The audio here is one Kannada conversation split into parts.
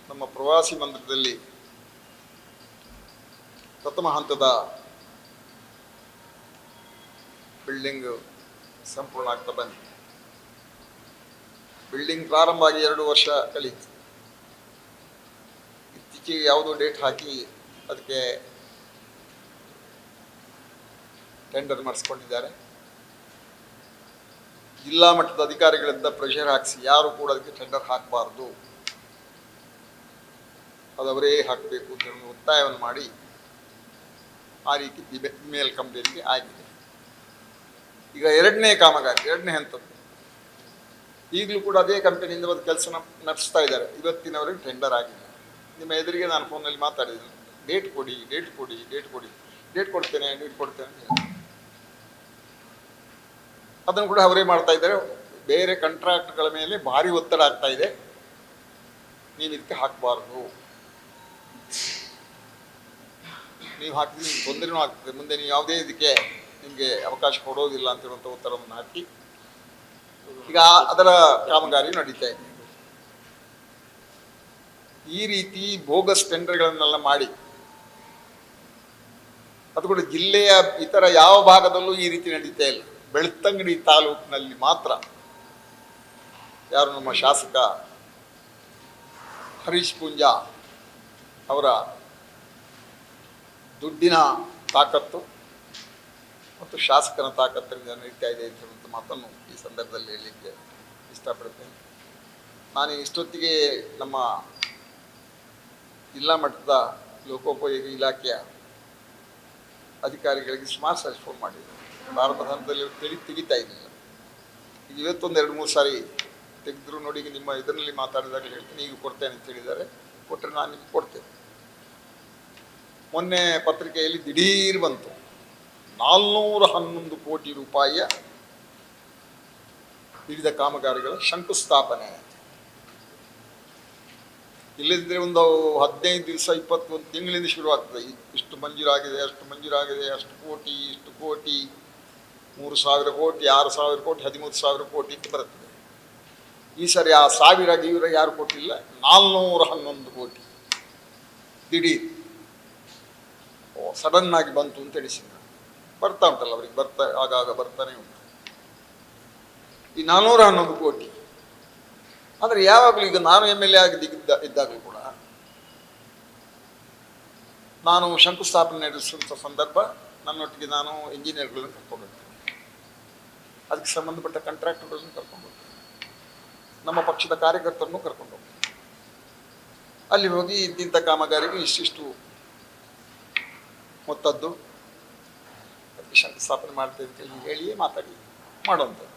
ನಮ್ಮ ಪ್ರವಾಸಿ ಮಂದಿರದಲ್ಲಿ ಪ್ರಥಮ ಹಂತದ ಬಿಲ್ಡಿಂಗ್ ಸಂಪೂರ್ಣ ಆಗ್ತಾ ಬಂದಿದೆ. ಬಿಲ್ಡಿಂಗ್ ಪ್ರಾರಂಭ ಆಗಿ 2 ವರ್ಷ ಕಳೀತು. ಇತ್ತೀಚೆಗೆ ಯಾವುದೋ ಡೇಟ್ ಹಾಕಿ ಅದಕ್ಕೆ ಟೆಂಡರ್ ಮಾಡಿಸ್ಕೊಂಡಿದ್ದಾರೆ. ಜಿಲ್ಲಾ ಮಟ್ಟದ ಅಧಿಕಾರಿಗಳಿಂದ ಪ್ರೆಷರ್ ಹಾಕಿಸಿ ಯಾರು ಕೂಡ ಅದಕ್ಕೆ ಟೆಂಡರ್ ಹಾಕಬಾರ್ದು, ಅದವರೇ ಹಾಕಬೇಕು ಅಂತ ಒತ್ತಾಯವನ್ನು ಮಾಡಿ ಆ ರೀತಿ ಇಮೇಲ್ ಕಂಪ್ನಿಯಲ್ಲಿ ಆಗಿದೆ. ಈಗ ಎರಡನೇ ಕಾಮಗಾರಿ, ಎರಡನೇ ಹಂತದ್ದು, ಈಗಲೂ ಕೂಡ ಅದೇ ಕಂಪನಿಯಿಂದ ಒಂದು ಕೆಲಸ ನಡೆಸ್ತಾ ಇದ್ದಾರೆ. ಇವತ್ತಿನವರೆಗೆ ಟೆಂಡರ್ ಆಗಿಲ್ಲ. ನಿಮ್ಮ ಎದುರಿಗೆ ನಾನು ಫೋನಲ್ಲಿ ಮಾತಾಡಿದ್ದೀನಿ, ಡೇಟ್ ಕೊಡಿ, ಡೇಟ್ ಕೊಡಿ, ಡೇಟ್ ಕೊಡಿ, ಡೇಟ್ ಕೊಡ್ತೇನೆ, ಡೇಟ್ ಕೊಡ್ತೇನೆ ಅಂತ ಹೇಳಿ ಅದನ್ನು ಕೂಡ ಅವರೇ ಮಾಡ್ತಾ ಇದ್ದಾರೆ. ಬೇರೆ ಕಾಂಟ್ರಾಕ್ಟ್ಗಳ ಮೇಲೆ ಭಾರಿ ಒತ್ತಡ ಆಗ್ತಾ ಇದೆ, ನೀವು ಇದಕ್ಕೆ ಹಾಕಬಾರ್ದು, ನೀವು ಹಾಕಿದ್ರೆ ನಿಮ್ಗೆ ತೊಂದರೆನೂ ಆಗ್ತದೆ, ಮುಂದೆ ನೀವು ಯಾವುದೇ ಇದಕ್ಕೆ ನಿಮಗೆ ಅವಕಾಶ ಕೊಡೋದಿಲ್ಲ ಅಂತ ಹೇಳುವಂಥ ಒತ್ತಡವನ್ನು ಹಾಕಿ ಈಗ ಅದರ ಕಾಮಗಾರಿ ನಡೀತಾ ಇದೆ. ಈ ರೀತಿ ಬೋಗಸ್ ಟೆಂಡರ್ಗಳನ್ನೆಲ್ಲ ಮಾಡಿ ಅದು ಕೂಡ ಜಿಲ್ಲೆಯ ಇತರ ಯಾವ ಭಾಗದಲ್ಲೂ ಈ ರೀತಿ ನಡೀತಾ ಇಲ್ಲ. ಬೆಳ್ತಂಗಡಿ ತಾಲೂಕಿನಲ್ಲಿ ಮಾತ್ರ ಯಾರು ನಮ್ಮ ಶಾಸಕ ಹರೀಶ್ ಪೂಂಜಾ ಅವರ ದುಡ್ಡಿನ ತಾಕತ್ತು ಮತ್ತು ಶಾಸಕನ ತಾಕತ್ತಿನಿಂದ ನಡೀತಾ ಇದೆ ಅಂತ ಮಾತನ್ನು ಈ ಸಂದರ್ಭದಲ್ಲಿ ಹೇಳಲಿಕ್ಕೆ ಇಷ್ಟಪಡ್ತೇನೆ. ನಾನು ಇಷ್ಟೊತ್ತಿಗೆ ನಮ್ಮ ಜಿಲ್ಲಾ ಮಟ್ಟದ ಲೋಕೋಪಯೋಗಿ ಇಲಾಖೆಯ ಅಧಿಕಾರಿಗಳಿಗೆ ಸುಮಾರು ಸಾರಿ ಫೋನ್ ಮಾಡಿದ್ದೆ. ಪ್ರಾರಂಭ ಹಂತದಲ್ಲಿ ತೆಗಿತಾ ಇರಲಿಲ್ಲ. ಈಗ ಇವತ್ತೊಂದು 2-3 ಸಾರಿ ತೆಗೆದ್ರು. ನೋಡಿ, ಈಗ ನಿಮ್ಮ ಇದರಲ್ಲಿ ಮಾತಾಡಿದಾಗ ಹೇಳ್ತೀನಿ, ಈಗ ಕೊಡ್ತೇನೆ ಅಂತ ಹೇಳಿದ್ದಾರೆ. ಕೊಟ್ಟರೆ ನಾನು ನಿಮ್ಗೆ ಕೊಡ್ತೇನೆ. ಮೊನ್ನೆ ಪತ್ರಿಕೆಯಲ್ಲಿ ದಿಢೀರ್ ಬಂತು, 411 ಕೋಟಿ ರೂಪಾಯಿಯ ವಿವಿಧ ಕಾಮಗಾರಿಗಳ ಶಂಕುಸ್ಥಾಪನೆ. ಇಲ್ಲದಿದ್ದರೆ ಒಂದು 15 ದಿವಸ 21 ತಿಂಗಳಿಂದ ಶುರುವಾಗ್ತದೆ. ಇಷ್ಟು ಮಂಜೂರಾಗಿದೆ, ಅಷ್ಟು ಮಂಜೂರಾಗಿದೆ, ಅಷ್ಟು ಕೋಟಿ, ಇಷ್ಟು ಕೋಟಿ, 3,000 ಕೋಟಿ, 6,000 ಕೋಟಿ, 13,000 ಕೋಟಿ ಅಂತ ಬರ್ತದೆ. ಈ ಸರಿ ಆ 1000 ಗೀವ್ರ ಯಾರು ಕೊಟ್ಟಿಲ್ಲ, 411 ಕೋಟಿ ದಿಢೀರ್ ಸಡನ್ ಆಗಿ ಬಂತು ಅಂತ ತಿಳಿಸಿದ್ರು. ಬರ್ತಾ ಉಂಟಲ್ಲ ಅವ್ರಿಗೆ, ಆಗಾಗ ಬರ್ತಾನೆ ಉಂಟು ಈ 411 ಕೋಟಿ. ಆದರೆ ಯಾವಾಗಲೂ ಈಗ ನಾನು MLA ಆಗಿ ಇದ್ದಾಗಲೂ ಕೂಡ ನಾನು ಶಂಕುಸ್ಥಾಪನೆ ನಡೆಸುವಂಥ ಸಂದರ್ಭ ನನ್ನೊಟ್ಟಿಗೆ ನಾನು ಇಂಜಿನಿಯರ್ಗಳನ್ನು ಕರ್ಕೊಂಡು ಹೋಗ್ತೇನೆ, ಅದಕ್ಕೆ ಸಂಬಂಧಪಟ್ಟ ಕಾಂಟ್ರಾಕ್ಟರ್ಗಳನ್ನು ಕರ್ಕೊಂಡು ಹೋಗ್ತೇನೆ, ನಮ್ಮ ಪಕ್ಷದ ಕಾರ್ಯಕರ್ತರನ್ನು ಕರ್ಕೊಂಡು ಹೋಗ್ತೇನೆ. ಅಲ್ಲಿ ಹೋಗಿ ಇಂಥ ಕಾಮಗಾರಿಗೆ ಇಷ್ಟಿಷ್ಟು ಮೊತ್ತದ್ದು ಅದಕ್ಕೆ ಶಂಕುಸ್ಥಾಪನೆ ಮಾಡ್ತೇವೆ ಅಂತ ಹೇಳಿಯೇ ಮಾತಾಡಿ ಮಾಡುವಂಥದ್ದು.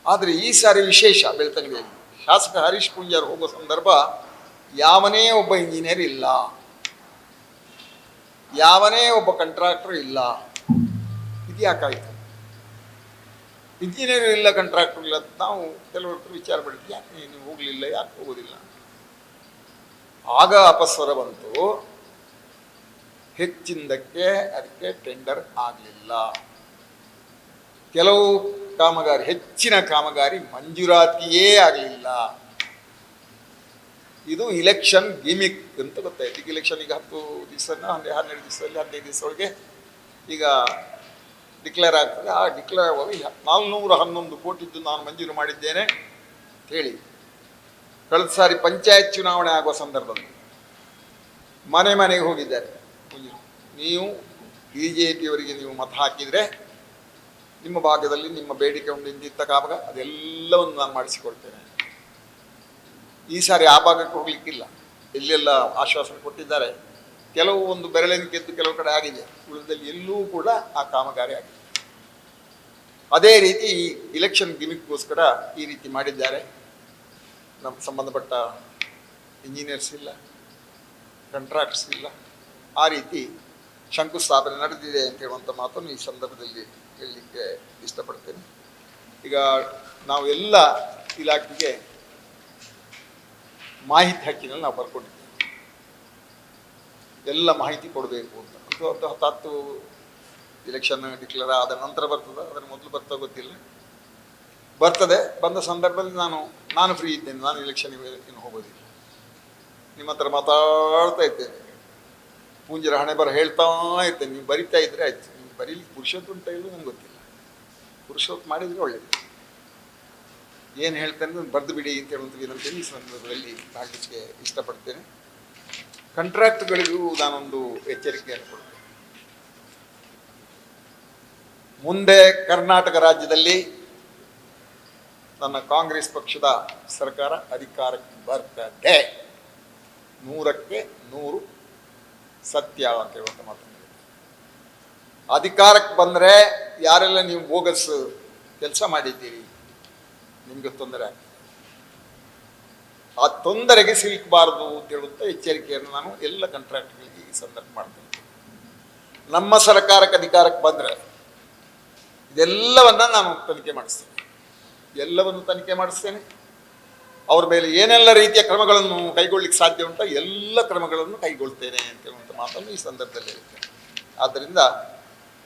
ಆದರೆ ಈ ಸಾರಿ ವಿಶೇಷ, ಬೆಳ್ತಂಗಡಿಯಲ್ಲಿ ಶಾಸಕ ಹರೀಶ್ ಪೂಂಜಾರ್ ಹೋಗೋ ಸಂದರ್ಭ ಯಾವನೇ ಒಬ್ಬ ಇಂಜಿನಿಯರ್ ಇಲ್ಲ, ಯಾವನೇ ಒಬ್ಬ ಕಾಂಟ್ರಾಕ್ಟರ್ ಇಲ್ಲ. ಇದು ಯಾಕಾಯಿತು? ಇಂಜಿನಿಯರ್ ಇಲ್ಲ, ಕಾಂಟ್ರಾಕ್ಟರ್ ಇಲ್ಲ. ನಾವು ಕೆಲವರು ವಿಚಾರ ಪಡಿದ್ವಿ, ಯಾಕೆ ನೀವು ಹೋಗಲಿಲ್ಲ, ಯಾಕೆ ಹೋಗೋದಿಲ್ಲ? ಆಗ ಅಪಸ್ವರ ಬಂತು, ಹೆಚ್ಚಿನದಕ್ಕೆ ಅದಕ್ಕೆ ಟೆಂಡರ್ ಆಗಲಿಲ್ಲ. ಕೆಲವು ಕಾಮಗಾರಿ, ಹೆಚ್ಚಿನ ಕಾಮಗಾರಿ ಮಂಜೂರಾತಿಯೇ ಆಗಲಿಲ್ಲ. ಇದು ಇಲೆಕ್ಷನ್ ಗಿಮಿಕ್ ಅಂತ ಗೊತ್ತಾಯ್ತು. ಈಗ ಇಲೆಕ್ಷನ್ ಈಗ 10 ದಿವಸನ 12 ದಿವಸದಲ್ಲಿ 15 ದಿವಸ ಒಳಗೆ ಈಗ ಡಿಕ್ಲೇರ್ ಆಗ್ತದೆ. ಆ ಡಿಕ್ಲೇರ್ ಆಗಿ 411 ಕೋಟಿದ್ದು ನಾನು ಮಂಜೂರು ಮಾಡಿದ್ದೇನೆ ಅಂತ ಹೇಳಿ ಕಳೆದ ಸಾರಿ ಪಂಚಾಯತ್ ಚುನಾವಣೆ ಆಗುವ ಸಂದರ್ಭದಲ್ಲಿ ಮನೆಗೆ ಹೋಗಿದ್ದಾರೆ. ನೀವು BJPಯವರಿಗೆ ನೀವು ಮತ ಹಾಕಿದರೆ ನಿಮ್ಮ ಭಾಗದಲ್ಲಿ ನಿಮ್ಮ ಬೇಡಿಕೆ ಉಂಟು, ಇಂತಿತ್ತ ಕಾಮಗ ಅದೆಲ್ಲವನ್ನು ನಾನು ಮಾಡಿಸಿಕೊಡ್ತೇನೆ. ಈ ಸಾರಿ ಆ ಭಾಗಕ್ಕೆ ಹೋಗ್ಲಿಕ್ಕಿಲ್ಲ. ಎಲ್ಲೆಲ್ಲ ಆಶ್ವಾಸನೆ ಕೊಟ್ಟಿದ್ದಾರೆ, ಕೆಲವು ಒಂದು ಬೆರಳೆಣಿಕೆದ್ದು ಕೆಲವು ಕಡೆ ಆಗಿದೆ, ಉಳಿದಲ್ಲಿ ಎಲ್ಲೂ ಕೂಡ ಆ ಕಾಮಗಾರಿ ಆಗಿದೆ. ಅದೇ ರೀತಿ ಈ ಇಲೆಕ್ಷನ್ ಗಿಮಿಕ್ಗೋಸ್ಕರ ಈ ರೀತಿ ಮಾಡಿದ್ದಾರೆ. ನಮ್ಮ ಸಂಬಂಧಪಟ್ಟ ಇಂಜಿನಿಯರ್ಸ್ ಇಲ್ಲ, ಕಾಂಟ್ರಾಕ್ಟ್ಸ್ ಇಲ್ಲ. ಆ ರೀತಿ ಶಂಕುಸ್ಥಾಪನೆ ನಡೆದಿದೆ ಅಂತ ಹೇಳುವಂಥ ಮಾತನ್ನು ಈ ಸಂದರ್ಭದಲ್ಲಿ ಹೇಳಲಿಕ್ಕೆ ಇಷ್ಟಪಡ್ತೇನೆ. ಈಗ ನಾವು ಎಲ್ಲ ಇಲಾಖೆಗೆ ಮಾಹಿತಿ ಹಕ್ಕಿನಲ್ಲಿ ನಾವು ಬರ್ಕೊಂಡಿದ್ದೇವೆ, ಎಲ್ಲ ಮಾಹಿತಿ ಕೊಡಬೇಕು ಅಂತ. ಅದು 10 ಇಲೆಕ್ಷನ್ ಡಿಕ್ಲೇರ್ ಆದ ನಂತರ ಬರ್ತದೆ, ಅದರ ಮೊದಲು ಬರ್ತಾ ಗೊತ್ತಿಲ್ಲ, ಬರ್ತದೆ. ಬಂದ ಸಂದರ್ಭದಲ್ಲಿ ನಾನು ಫ್ರೀ ಇದ್ದೇನೆ, ನಾನು ಇಲೆಕ್ಷನ್ಗೆ ಇನ್ನು ಹೋಗೋದಿಲ್ಲ. ನಿಮ್ಮ ಹತ್ರ ಮಾತಾಡ್ತಾ ಇದ್ದೇನೆ, ಪೂಂಜರ ಹಣೆ ಬರ ಹೇಳ್ತಾ ಇರ್ತೇನೆ, ನೀವು ಬರಿತಾ ಇದ್ರೆ ಆಯ್ತು. ನೀವು ಬರೀಲಿಕ್ಕೆ ಪುರುಷೋತ್ತು ಉಂಟ ಇಲ್ಲೂ ನಂಗೆ ಗೊತ್ತಿಲ್ಲ, ಪುರುಷೋತ್ತು ಮಾಡಿದರೆ ಒಳ್ಳೇದು. ಏನು ಹೇಳ್ತೇನೆ ಬರೆದು ಬಿಡಿ ಅಂತ ಹೇಳುವಂಥ ವಿನಂತಿಯನ್ನು ಈ ಸಂದರ್ಭದಲ್ಲಿ ಮಾಡಲಿಕ್ಕೆ ಇಷ್ಟಪಡ್ತೇನೆ. ಕಾಂಟ್ರಾಕ್ಟ್ಗಳಿಗೂ ನಾನೊಂದು ಎಚ್ಚರಿಕೆಯನ್ನು ಕೊಡ್ತೇನೆ. ಮುಂದೆ ಕರ್ನಾಟಕ ರಾಜ್ಯದಲ್ಲಿ ನನ್ನ ಕಾಂಗ್ರೆಸ್ ಪಕ್ಷದ ಸರ್ಕಾರ ಅಧಿಕಾರಕ್ಕೆ ಬರ್ತದೆ, 100ಕ್ಕೆ 100 ಸತ್ಯ ಅಂತ ಹೇಳುವಂಥ ಮಾತನ್ನು ಅಧಿಕಾರಕ್ಕೆ ಬಂದರೆ ಯಾರೆಲ್ಲ ನೀವು ಬೋಗಸ್ ಕೆಲಸ ಮಾಡಿದ್ದೀರಿ ನಿಮಗೆ ತೊಂದರೆ ಆಗ್ತದೆ. ಆ ತೊಂದರೆಗೆ ಸಿಲುಕಬಾರದು ಅಂತ ಹೇಳುವಂಥ ಎಚ್ಚರಿಕೆಯನ್ನು ನಾನು ಎಲ್ಲ ಕಾಂಟ್ರಾಕ್ಟ್ಗಳಿಗೆ ಈ ಸಂದರ್ಭ ಮಾಡ್ತೇನೆ. ನಮ್ಮ ಸರ್ಕಾರಕ್ಕೆ ಅಧಿಕಾರಕ್ಕೆ ಬಂದರೆ ಇದೆಲ್ಲವನ್ನ ನಾನು ತನಿಖೆ ಮಾಡಿಸ್ತೇನೆ, ಎಲ್ಲವನ್ನು ತನಿಖೆ ಮಾಡಿಸ್ತೇನೆ. ಅವ್ರ ಮೇಲೆ ಏನೆಲ್ಲ ರೀತಿಯ ಕ್ರಮಗಳನ್ನು ಕೈಗೊಳ್ಳಿಕ್ಕೆ ಸಾಧ್ಯ ಉಂಟೋ ಎಲ್ಲ ಕ್ರಮಗಳನ್ನು ಕೈಗೊಳ್ತೇನೆ ಅಂತ ಹೇಳುವಂಥ ಮಾತನ್ನು ಈ ಸಂದರ್ಭದಲ್ಲಿ ಹೇಳ್ತೇನೆ. ಆದ್ದರಿಂದ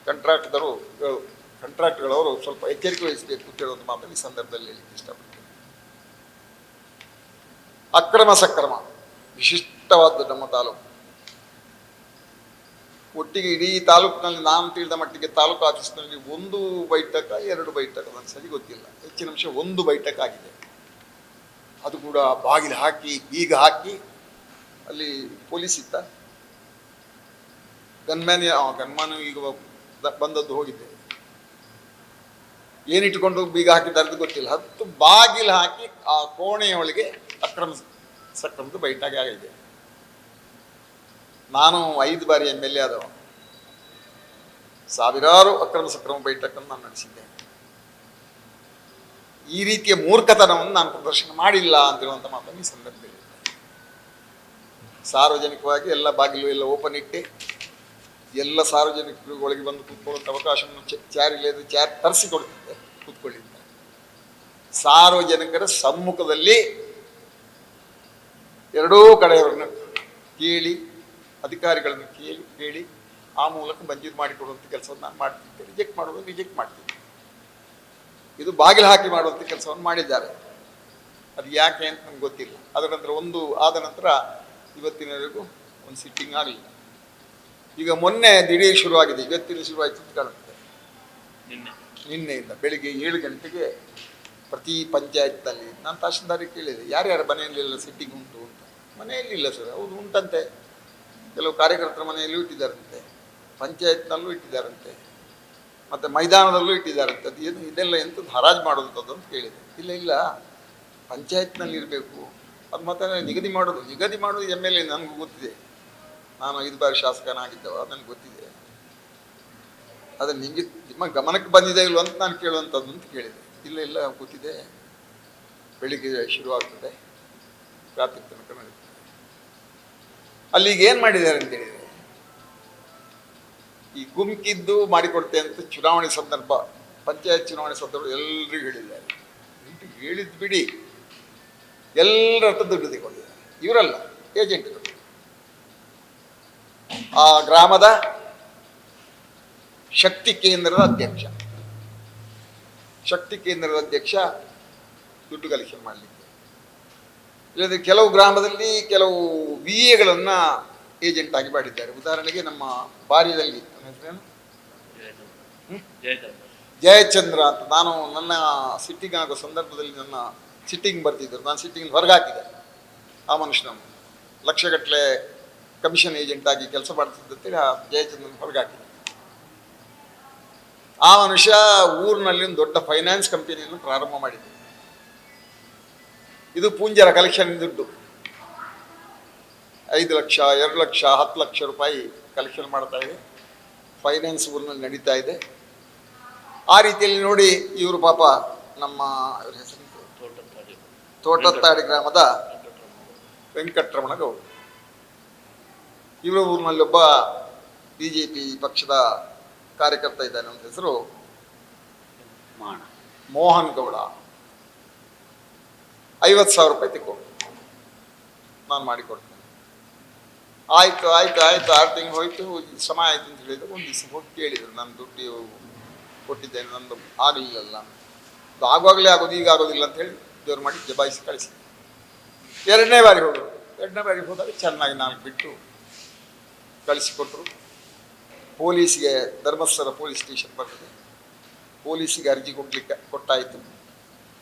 ಕಾಂಟ್ರಾಕ್ಟ್ಗಳವರು ಸ್ವಲ್ಪ ಎಚ್ಚರಿಕೆ ವಹಿಸಬೇಕು ಅಂತ ಹೇಳುವಂಥ ಮಾತನ್ನು ಈ ಸಂದರ್ಭದಲ್ಲಿ ಹೇಳಲಿಕ್ಕೆ ಇಷ್ಟಪಡ್ತೇನೆ. ಅಕ್ರಮ ಸಕ್ರಮ ವಿಶಿಷ್ಟವಾದ ನಮ್ಮ ತಾಲೂಕು. ಒಟ್ಟಿಗೆ ಇಡೀ ತಾಲೂಕಿನಲ್ಲಿ ನಾನು ತಿಳಿದ ಮಟ್ಟಿಗೆ ತಾಲೂಕು ಆಫೀಸ್ನಲ್ಲಿ 1 ಬೈಠಕ 2 ಬೈಠಕ ನನಗೆ ಸರಿ ಗೊತ್ತಿಲ್ಲ, ಹೆಚ್ಚಿನ ಅಂಶ 1 ಬೈಠಕ ಆಗಿದೆ. ಅದು ಕೂಡ ಬಾಗಿಲು ಹಾಕಿ ಬೀಗ ಹಾಕಿ, ಅಲ್ಲಿ ಪೊಲೀಸ್ ಇತ್ತ, ಗನ್ಮ್ಯಾನ್ ಈಗ ಬಂದದ್ದು ಹೋಗಿದ್ದೆ, ಏನಿಟ್ಟುಕೊಂಡು ಬೀಗ ಹಾಕಿದ್ದಾರದು ಗೊತ್ತಿಲ್ಲ. 10 ಬಾಗಿಲು ಹಾಕಿ ಆ ಕೋಣೆಯೊಳಗೆ ಅಕ್ರಮ ಸಕ್ರಮದ ಬೈಠಕ ಆಗಿದೆ. ನಾನು 5 ಬಾರಿ MLA ಆದವ, ಸಾವಿರಾರು ಅಕ್ರಮ ಸಕ್ರಮ ಬೈಠಕನ್ನು ನಾನು ನಡೆಸಿದ್ದೆ. ಈ ರೀತಿಯ ಮೂರ್ಖತನವನ್ನು ನಾನು ಪ್ರದರ್ಶನ ಮಾಡಿಲ್ಲ ಅಂತಿರುವಂಥ ಮಾತನ್ನು ಈ ಸಂದರ್ಭದಲ್ಲಿ ಸಾರ್ವಜನಿಕವಾಗಿ ಎಲ್ಲ ಬಾಗಿಲು ಎಲ್ಲ ಓಪನ್ ಇಟ್ಟೆ, ಎಲ್ಲ ಸಾರ್ವಜನಿಕರುಗಳಿಗೆ ಬಂದು ಕೂತ್ಕೊಳ್ಳುವಂಥ ಅವಕಾಶವನ್ನು ಚಾರ್ ಇಲ್ಲದೆ ಚಾರ್ ತರಿಸಿಕೊಡ್ತಿದ್ದೆ, ಕೂತ್ಕೊಳ್ಳಿದ್ದೆ. ಸಾರ್ವಜನಿಕರ ಸಮ್ಮುಖದಲ್ಲಿ ಎರಡೂ ಕಡೆಯವರನ್ನು ಕೇಳಿ, ಅಧಿಕಾರಿಗಳನ್ನು ಕೇಳಿ ಆ ಮೂಲಕ ಮಂಜೂರು ಮಾಡಿಕೊಡುವಂಥ ಕೆಲಸವನ್ನು ನಾನು ಮಾಡ್ತಿದ್ದೆ. ರಿಜೆಕ್ಟ್ ಮಾಡೋದು ರಿಜೆಕ್ಟ್ ಮಾಡ್ತಿದ್ದೆ. ಇದು ಬಾಗಿಲು ಹಾಕಿ ಮಾಡುವಂಥ ಕೆಲಸವನ್ನು ಮಾಡಿದ್ದಾರೆ. ಅದು ಯಾಕೆ ಅಂತ ನಮ್ಗೆ ಗೊತ್ತಿಲ್ಲ. ಅದರ ನಂತರ ಆದ ನಂತರ ಇವತ್ತಿನವರೆಗೂ ಒಂದು ಸಿಟ್ಟಿಂಗ್ ಆಗಲಿಲ್ಲ. ಈಗ ಮೊನ್ನೆ ದಿಢೀರ್ ಶುರುವಾಗಿದೆ, ಇವತ್ತಿನ ಶುರುವಾಯಿತು ಅಂತ ಕಾಣುತ್ತೆ. ನಿನ್ನೆಯಿಂದ ಬೆಳಿಗ್ಗೆ 7 ಗಂಟೆಗೆ ಪ್ರತಿ ಪಂಚಾಯತ್ನಲ್ಲಿ ನಾನು ತಹಶೀಲ್ದಾರಿಗೆ ಕೇಳಿದೆ, ಯಾರ್ಯಾರ ಮನೆಯಲ್ಲೆಲ್ಲ ಸಿಟ್ಟಿಂಗ್ ಉಂಟು ಅಂತ. ಮನೆಯಲ್ಲಿಲ್ಲ ಸರ್. ಹೌದು ಉಂಟಂತೆ, ಕೆಲವು ಕಾರ್ಯಕರ್ತರ ಮನೆಯಲ್ಲೂ ಇಟ್ಟಿದ್ದಾರಂತೆ, ಪಂಚಾಯತ್ನಲ್ಲೂ ಇಟ್ಟಿದ್ದಾರಂತೆ, ಮತ್ತು ಮೈದಾನದಲ್ಲೂ ಇಟ್ಟಿದ್ದಾರಂತೆ. ಅದು ಏನು ಇದೆಲ್ಲ ಎಂಥದ್ದು ಹರಾಜು ಮಾಡೋದಂಥದ್ದು ಅಂತ ಕೇಳಿದೆ. ಇಲ್ಲ ಪಂಚಾಯತ್ನಲ್ಲಿ ಇರಬೇಕು, ಅದು ಮತ್ತೆ ನಿಗದಿ ಮಾಡೋದು MLA ನನಗೂ ಗೊತ್ತಿದೆ, ನಾನು 5 ಬಾರಿ ಶಾಸಕನಾಗಿದ್ದವ, ನನಗೆ ಗೊತ್ತಿದೆ. ಅದು ನಿಮ್ಮ ಗಮನಕ್ಕೆ ಬಂದಿದೆ ಇಲ್ವ ಅಂತ ನಾನು ಕೇಳುವಂಥದ್ದು ಅಂತ ಕೇಳಿದೆ. ಇಲ್ಲ ಗೊತ್ತಿದೆ, ಬೆಳಿಗ್ಗೆ ಶುರುವಾಗ್ತದೆ, ರಾತ್ರಿ ತನಕ ನಡೀತದೆ. ಅಲ್ಲಿಗೆ ಏನು ಮಾಡಿದ್ದಾರೆ ಅಂತೇಳಿದರೆ, ಈ ಗುಮ್ಕಿದ್ದು ಮಾಡಿಕೊಡ್ತೆ ಅಂತ ಚುನಾವಣೆ ಸಂದರ್ಭ, ಪಂಚಾಯತ್ ಚುನಾವಣೆ ಸಂದರ್ಭ ಎಲ್ಲರಿಗೂ ಹೇಳಿದ್ದಾರೆ. ಹೇಳಿದ್ದು ಬಿಡಿ, ಎಲ್ಲರ ಹತ್ರ ದುಡ್ಡು ತಗೊಂಡಿದ್ದಾರೆ. ಇವರಲ್ಲ, ಏಜೆಂಟ್ಗಳು. ಆ ಗ್ರಾಮದ ಶಕ್ತಿ ಕೇಂದ್ರದ ಅಧ್ಯಕ್ಷ ದುಡ್ಡು ಕಲೆಕ್ಷನ್ ಮಾಡಲಿಕ್ಕೆ, ಇಲ್ಲದ್ರೆ ಕೆಲವು ಗ್ರಾಮದಲ್ಲಿ ಕೆಲವು VAಗಳನ್ನು ಏಜೆಂಟ್ ಆಗಿ ಮಾಡಿದ್ದಾರೆ. ಉದಾಹರಣೆಗೆ ನಮ್ಮ ಬಾರ್ಯದಲ್ಲಿ ಜಯಚಂದ್ರ ಅಂತ, ನಾನು ನನ್ನ ಸಿಟ್ಟಿಂಗ್ ಆಗೋ ಸಂದರ್ಭದಲ್ಲಿ ನನ್ನ ಸಿಟ್ಟಿಂಗ್ ಬರ್ತಿದ್ದರು, ನಾನು ಸಿಟ್ಟಿಂಗ್ ಹೊರಗೆ ಹಾಕಿದೆ. ಆ ಮನುಷ್ಯನನ್ನು ಲಕ್ಷಗಟ್ಟಲೆ ಕಮಿಷನ್ ಏಜೆಂಟ್ ಆಗಿ ಕೆಲಸ ಮಾಡ್ತಿದ್ದಂತೇಳಿ ಆ ಜಯಚಂದ್ರನ ಹೊರಗೆ ಹಾಕಿದೆ. ಆ ಮನುಷ್ಯ ಊರಿನಲ್ಲಿ ಒಂದು ದೊಡ್ಡ ಫೈನಾನ್ಸ್ ಕಂಪನಿಯನ್ನು ಪ್ರಾರಂಭ ಮಾಡಿದೆ. ಇದು ಪೂಂಜರ ಕಲೆಕ್ಷನ್ ದುಡ್ಡು 5 ಲಕ್ಷ 2 ಲಕ್ಷ 10 ಲಕ್ಷ ರೂಪಾಯಿ ಕಲೆಕ್ಷನ್ ಮಾಡ್ತಾ ಇದೆ. ಫೈನಾನ್ಸ್ ಊರಿನಲ್ಲಿ ನಡೀತಾ ಇದೆ. ಆ ರೀತಿಯಲ್ಲಿ ನೋಡಿ ಇವರು ಪಾಪ ನಮ್ಮ ಹೆಸರು ತೋಟತ್ತಾಡಿ ಗ್ರಾಮದ ವೆಂಕಟರಮಣ ಗೌಡ, ಇವರ ಊರಿನಲ್ಲಿ ಒಬ್ಬ BJP ಪಕ್ಷದ ಕಾರ್ಯಕರ್ತ ಇದ್ದಾನೆ, ಅವನ ಹೆಸರು ಮೋಹನ್ ಗೌಡ. 50,000 ರೂಪಾಯಿ ತಗೊಂಡು ನಾನು ಮಾಡಿಕೊಡ್ತೇನೆ. ಆಯ್ತು 6 ತಿಂಗಳು ಹೋಯ್ತು, ಶ್ರಮ ಆಯ್ತು ಅಂತ ಹೇಳಿದ್ರು. ಒಂದು ದಿವಸ ಹೋಗಿ ಕೇಳಿದ್ರು, ನಾನು ದುಡ್ಡು ಕೊಟ್ಟಿದ್ದೇನೆ, ನಂದು ಆಗಲಿಲ್ಲಲ್ಲ, ಅದು ಆಗುವಾಗಲೇ ಆಗೋದು, ಈಗ ಆಗೋದಿಲ್ಲ ಅಂತ ಹೇಳಿ ಜೋರು ಮಾಡಿ ಜಬಾಯಿಸಿ ಕಳಿಸಿ. 2ನೇ ಬಾರಿ ಹೋದರು, ಎರಡನೇ ಬಾರಿ ಹೋದಾಗ ಚೆನ್ನಾಗಿ 4 ಬಿಟ್ಟು ಕಳಿಸಿಕೊಟ್ರು. ಪೊಲೀಸ್ಗೆ ಧರ್ಮಸ್ಥಳ ಪೊಲೀಸ್ ಸ್ಟೇಷನ್ ಬರ್ತದೆ, ಪೊಲೀಸಿಗೆ ಅರ್ಜಿ ಕೊಟ್ಟಾಯಿತು.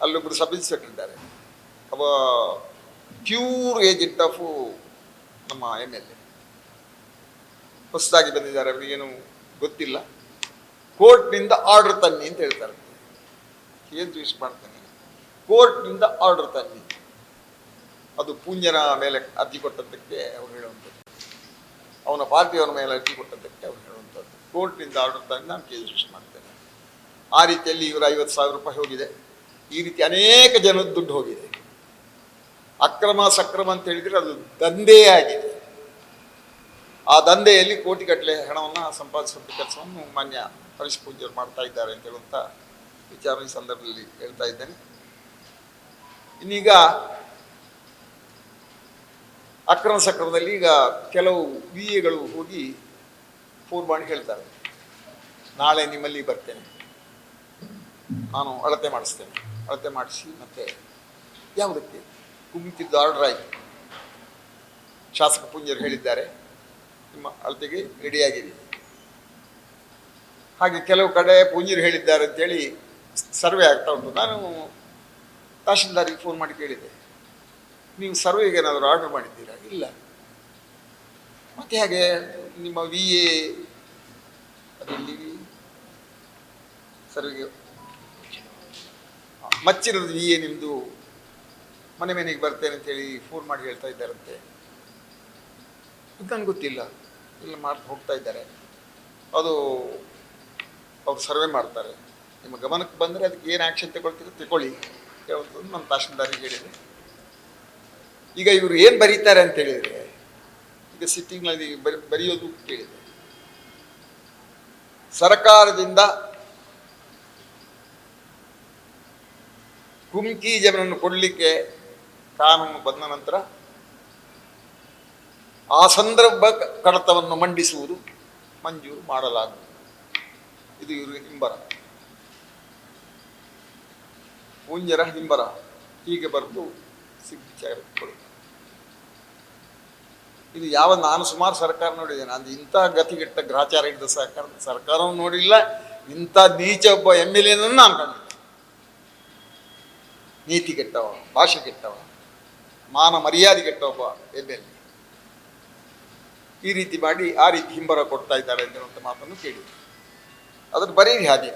ಅಲ್ಲೊಬ್ಬರು ಸಬ್ ಇನ್ಸ್ಪೆಕ್ಟರ್ ಇದ್ದಾರೆ, ಅವ ಪ್ಯೂರ್ ಏಜೆಂಟ್ ಆಫ್ ನಮ್ಮ MLA. ಹೊಸದಾಗಿ ಬಂದಿದ್ದಾರೆ, ಅವರಿಗೇನು ಗೊತ್ತಿಲ್ಲ. ಕೋರ್ಟ್ನಿಂದ ಆರ್ಡರ್ ತನ್ನಿ ಅಂತ ಹೇಳ್ತಾರೆ. ಏನು ಯೂಸ್ ಮಾಡ್ತಾನೆ, ಕೋರ್ಟ್ನಿಂದ ಆರ್ಡರ್ ತನ್ನಿ. ಅದು ಪೂಂಜನ ಮೇಲೆ ಅರ್ಜಿ ಕೊಟ್ಟದ್ದಕ್ಕೆ ಅವ್ರು ಹೇಳುವಂಥದ್ದು, ಅವನ ಪಾರ್ಟಿಯವರ ಮೇಲೆ ಅರ್ಜಿ ಕೊಟ್ಟದ್ದಕ್ಕೆ ಅವ್ರು ಹೇಳುವಂಥದ್ದು. ಕೋರ್ಟ್ನಿಂದ ಆರ್ಡರ್ ತನ್ನಿ, ನಾನು ಕೇಸ್ ರಿಜಿಸ್ಟರ್ ಮಾಡ್ತೇನೆ. ಆ ರೀತಿಯಲ್ಲಿ ಇವರು 50,000 ರೂಪಾಯಿ ಹೋಗಿದೆ. ಈ ರೀತಿ ಅನೇಕ ಜನದ ದುಡ್ಡು ಹೋಗಿದೆ. ಅಕ್ರಮ ಸಕ್ರಮ ಅಂತ ಹೇಳಿದರೆ ಅದು ದಂಧೆಯೇ ಆಗಿದೆ. ಆ ದಂಧೆಯಲ್ಲಿ ಕೋಟಿಗಟ್ಟಲೆ ಹಣವನ್ನು ಸಂಪಾದಿಸುವಂಥ ಕೆಲಸವನ್ನು ಮಾನ್ಯ ಹರೀಶ್ ಪೂಂಜರು ಮಾಡ್ತಾ ಇದ್ದಾರೆ ಅಂತ ಹೇಳುವಂಥ ವಿಚಾರ ಈ ಸಂದರ್ಭದಲ್ಲಿ ಹೇಳ್ತಾ ಇದ್ದೇನೆ. ಇನ್ನೀಗ ಅಕ್ರಮ ಸಕ್ರಮದಲ್ಲಿ ಈಗ ಕೆಲವು VAಗಳು ಹೋಗಿ ಫೋನ್ ಮಾಡಿ ಹೇಳ್ತಾರೆ, ನಾಳೆ ನಿಮ್ಮಲ್ಲಿ ಬರ್ತೇನೆ, ನಾನು ಅಳತೆ ಮಾಡಿಸ್ತೇನೆ. ಅಳತೆ ಮಾಡಿಸಿ ಮತ್ತೆ ಯಾವುದಕ್ಕೆ ಕುಂತಿದ್ದು ಆರ್ಡರ್ ಆಯಿತು, ಶಾಸಕ ಪೂಂಜರು ಹೇಳಿದ್ದಾರೆ ನಿಮ್ಮ ಅಳತೆಗೆ ರೆಡಿಯಾಗಿದೆ. ಹಾಗೆ ಕೆಲವು ಕಡೆ ಪೂಂಜರು ಹೇಳಿದ್ದಾರೆ ಅಂತೇಳಿ ಸರ್ವೆ ಆಗ್ತಾ ಉಂಟು. ನಾನು ತಹಶೀಲ್ದಾರಿಗೆ ಫೋನ್ ಮಾಡಿ ಕೇಳಿದೆ, ನೀವು ಸರ್ವೆಗೆ ಏನಾದರೂ ಆರ್ಡರ್ ಮಾಡಿದ್ದೀರಾ? ಇಲ್ಲ. ಮತ್ತೆ ಹಾಗೆ ನಿಮ್ಮ VA ಅದರಲ್ಲಿ ಸರ್ವೆಗೆ ಮಚ್ಚಿರದ VA ನಿಮ್ಮದು ಮನೆಗೆ ಬರ್ತೇನೆ ಅಂತೇಳಿ ಫೋನ್ ಮಾಡಿ ಹೇಳ್ತಾ ಇದ್ದಾರಂತೆ. ನನಗೆ ಗೊತ್ತಿಲ್ಲ, ಇಲ್ಲ ಮಾಡಿ ಹೋಗ್ತಾ ಇದ್ದಾರೆ, ಅದು ಅವ್ರು ಸರ್ವೆ ಮಾಡ್ತಾರೆ, ನಿಮ್ಮ ಗಮನಕ್ಕೆ ಬಂದರೆ ಅದಕ್ಕೆ ಏನು ಆ್ಯಕ್ಷನ್ ತಗೊಳ್ತೀರೋ ತಗೊಳ್ಳಿ ಹೇಳೋದು ನಮ್ಮ ತಹಶೀಲ್ದಾರಿಗೆ ಹೇಳಿದೆ. ಈಗ ಇವರು ಏನು ಬರೀತಾರೆ ಅಂತ ಹೇಳಿದರೆ, ಈಗ ಸಿಟ್ಟಿಂಗ್ನಲ್ಲಿ ಬರೆಯೋದು ಕೇಳಿದೆ, ಸರ್ಕಾರದಿಂದ ಕುಮ್ಕಿ ಜಮೀನನ್ನು ಕೊಡಲಿಕ್ಕೆ ಕಾನೂನು ಬಂದ ನಂತರ ಆ ಸಂದರ್ಭ ಕಡತವನ್ನು ಮಂಡಿಸುವುದು ಮಂಜೂರು ಮಾಡಲಾಗುವುದು. ಇದು ಇವರಿಗೆ ಹಿಂಬರ, ಪೂಂಜರ ಹಿಂಬರ. ಹೀಗೆ ಬರೆದು ಸಿಗ್ನೇಚರ್ ಕೊಡಿ. ಇದು ಯಾವ, ನಾನು ಸುಮಾರು ಸರ್ಕಾರ ನೋಡಿದ್ದೇನೆ, ಅದು ಇಂಥ ಗತಿಗೆಟ್ಟ ಗ್ರಾಚಾರ ಹಿಡಿದ ಸರ್ಕಾರವನ್ನು ನೋಡಿಲ್ಲ, ಇಂಥ ನೀಚ ಒಬ್ಬ MLA ನಾನು ಕಂಡಿದ್ದೆ. ನೀತಿ ಕೆಟ್ಟವ, ಭಾಷೆ ಕೆಟ್ಟವ, ಮಾನ ಮರ್ಯಾದೆ ಕೆಟ್ಟ ಒಬ್ಬ MLA. ಈ ರೀತಿ ಮಾಡಿ ಆ ರೀತಿ ಹಿಂಬರ ಕೊಡ್ತಾ ಇದ್ದಾರೆ ಎನ್ನುವಂಥ ಮಾತನ್ನು ಕೇಳಿ ಅದನ್ನು ಬರೀರಿ. ಹಾಗೆ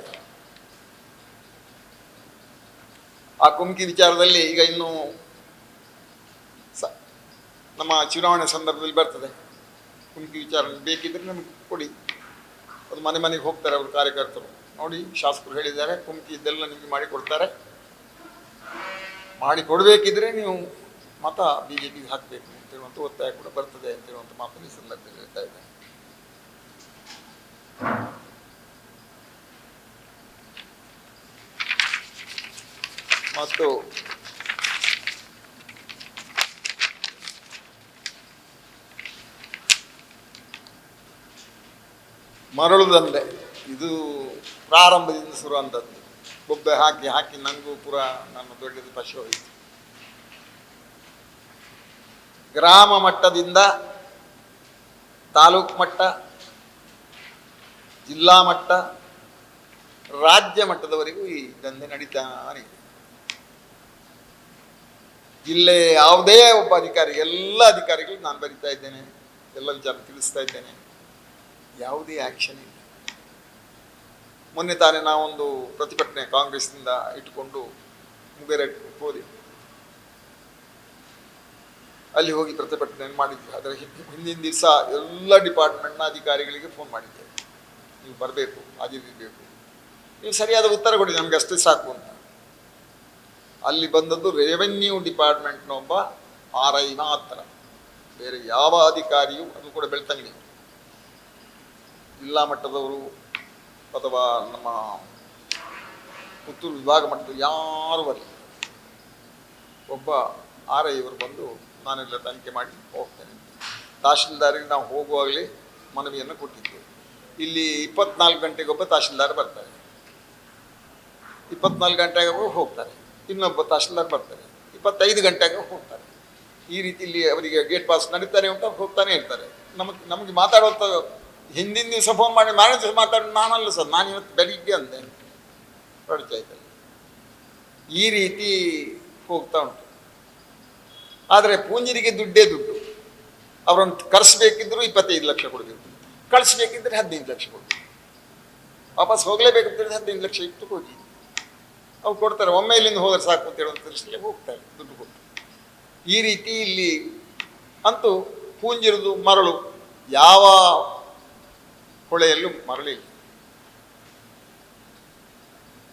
ಆ ಕುಮ್ಕಿ ವಿಚಾರದಲ್ಲಿ ಈಗ ಇನ್ನು ನಮ್ಮ ಚುನಾವಣೆ ಸಂದರ್ಭದಲ್ಲಿ ಬರ್ತದೆ. ಕುಮ್ಕಿ ವಿಚಾರ ಬೇಕಿದ್ರೆ ನಮಗೆ ಕೊಡಿ, ಅದು ಮನೆಗೆ ಹೋಗ್ತಾರೆ ಅವರು ಕಾರ್ಯಕರ್ತರು. ನೋಡಿ, ಶಾಸಕರು ಹೇಳಿದ್ದಾರೆ ಕುಮ್ಕಿ ಇದೆಲ್ಲ ನಿಮಗೆ ಮಾಡಿ ಕೊಡ್ತಾರೆ, ಮಾಡಿ ಕೊಡಬೇಕಿದ್ರೆ ನೀವು ಮತ BJPಗೆ ಹಾಕಬೇಕು ಅಂತೇಳುವಂಥ ಒತ್ತಾಯ ಕೂಡ ಬರ್ತದೆ ಅಂತೇಳುವಂಥ ಮಾತನ್ನು ಈ ಸಂದರ್ಭದಲ್ಲಿ ಹೇಳ್ತಾ ಇದ್ದಾರೆ. ಮತ್ತು ಮರಳು ದಂಧೆ, ಇದು ಪ್ರಾರಂಭದಿಂದ ಶುರು ಅಂಥದ್ದು. ಬೊಬ್ಬೆ ಹಾಕಿ ಹಾಕಿ ನನಗೂ ಪೂರ ನನ್ನ ದೊಡ್ಡದು ಪಶು ಹೋಯಿತು. ಗ್ರಾಮ ಮಟ್ಟದಿಂದ ತಾಲೂಕು ಮಟ್ಟ, ಜಿಲ್ಲಾ ಮಟ್ಟ, ರಾಜ್ಯ ಮಟ್ಟದವರೆಗೂ ಈ ದಂಧೆ ನಡೀತಾನೆ ಇದೆ. ಜಿಲ್ಲೆ ಯಾವುದೇ ಒಬ್ಬ ಅಧಿಕಾರಿ, ಎಲ್ಲ ಅಧಿಕಾರಿಗಳು ನಾನು ಬರಿತಾ ಇದ್ದೇನೆ, ಎಲ್ಲ ವಿಚಾರ ತಿಳಿಸ್ತಾ ಇದ್ದೇನೆ, ಯಾವುದೇ ಆ್ಯಕ್ಷನ್ ಇಲ್ಲ. ಮೊನ್ನೆ ತಾನೇ ನಾವೊಂದು ಪ್ರತಿಭಟನೆ ಕಾಂಗ್ರೆಸ್ನಿಂದ ಇಟ್ಟುಕೊಂಡು ಮುಗೇರೆ ಹೋದೆ, ಅಲ್ಲಿ ಹೋಗಿ ಪ್ರತಿಭಟನೆ ಮಾಡಿದ್ವಿ. ಅದರ ಹಿಂದಿನ ದಿವಸ ಎಲ್ಲ ಡಿಪಾರ್ಟ್ಮೆಂಟ್ನ ಅಧಿಕಾರಿಗಳಿಗೆ ಫೋನ್ ಮಾಡಿದ್ದೇವೆ, ನೀವು ಬರಬೇಕು, ಹಾಜರಿರಬೇಕು, ನೀವು ಸರಿಯಾದ ಉತ್ತರ ಕೊಡಿ, ನಮಗೆ ಅಷ್ಟೇ ಸಾಕು ಅಂತ. ಅಲ್ಲಿ ಬಂದದ್ದು ರೆವೆನ್ಯೂ ಡಿಪಾರ್ಟ್ಮೆಂಟ್ನ ಒಬ್ಬ RI ಮಾತ್ರ, ಬೇರೆ ಯಾವ ಅಧಿಕಾರಿಯೂ, ಅದು ಕೂಡ ಬೆಳ್ತಂಗಡಿ ಜಿಲ್ಲಾ ಮಟ್ಟದವರು ಅಥವಾ ನಮ್ಮ ಪುತ್ತೂರು ವಿಭಾಗ ಮಟ್ಟದ ಯಾರು ಬರಲಿ, ಒಬ್ಬ RI ಇವರು ಬಂದು ನಾನೆಲ್ಲ ತನಿಖೆ ಮಾಡಿ ಹೋಗ್ತೇನೆ. ತಹಶೀಲ್ದಾರಿಗೆ ನಾವು ಹೋಗುವಾಗಲೇ ಮನವಿಯನ್ನು ಕೊಟ್ಟಿದ್ದೇವೆ. ಇಲ್ಲಿ 24 ಗಂಟೆಗೊಬ್ಬ ತಹಶೀಲ್ದಾರ್ ಬರ್ತಾರೆ, 24 ಗಂಟೆಗೆ ಹೋಗ್ತಾರೆ. ಇನ್ನೊಬ್ಬ ತಹಶೀಲ್ದಾರ್ ಬರ್ತಾರೆ, 25 ಗಂಟೆಗೆ ಹೋಗ್ತಾರೆ. ಈ ರೀತಿ ಇಲ್ಲಿ ಅವರಿಗೆ ಗೇಟ್ ಪಾಸ್ ನಡೀತಾನೆ ಉಂಟು, ಹೋಗ್ತಾನೆ ಇರ್ತಾರೆ. ನಮಗೆ ಮಾತಾಡುವಂಥ ಹಿಂದಿನ ದಿವಸ ಫೋನ್ ಮಾಡಿ ಮಾರನೇ ದಿವಸ ಮಾತಾಡಿ ನಾನಲ್ಲ ಸರ್, ನಾನು ಇವತ್ತು ಬೆಳಿಗ್ಗೆ ಅಂದೆ ಪಂಚಾಯತಲ್ಲಿ. ಈ ರೀತಿ ಹೋಗ್ತಾ ಉಂಟು. ಆದರೆ ಪೂಂಜರಿಗೆ ದುಡ್ಡೇ ದುಡ್ಡು. ಅವರನ್ನು ಕರೆಸಬೇಕಿದ್ರು 25 ಲಕ್ಷ ಕೊಡಬೇಕು, ಕಳಿಸ್ಬೇಕಿದ್ರೆ 15 ಲಕ್ಷ ಕೊಡಬೇಕು, ವಾಪಸ್ ಹೋಗಲೇಬೇಕಂತೇಳಿ 15 ಲಕ್ಷ ಇಟ್ಟು ಹೋಗಿ ಅವ್ರು ಕೊಡ್ತಾರೆ. ಒಮ್ಮೆ ಇಲ್ಲಿಂದ ಹೋದ್ರೆ ಸಾಕು ಅಂತ ಹೇಳುವಂಥ ದೃಷ್ಟಿಯಲ್ಲಿ ಹೋಗ್ತಾರೆ, ದುಡ್ಡು ಕೊಟ್ಟು. ಈ ರೀತಿ ಇಲ್ಲಿ ಅಂತೂ ಪೂಂಜಿರುದು ಮರಳು ಯಾವ ಹೊಳೆಯಲ್ಲೂ ಮರಳಿಲ್ಲ.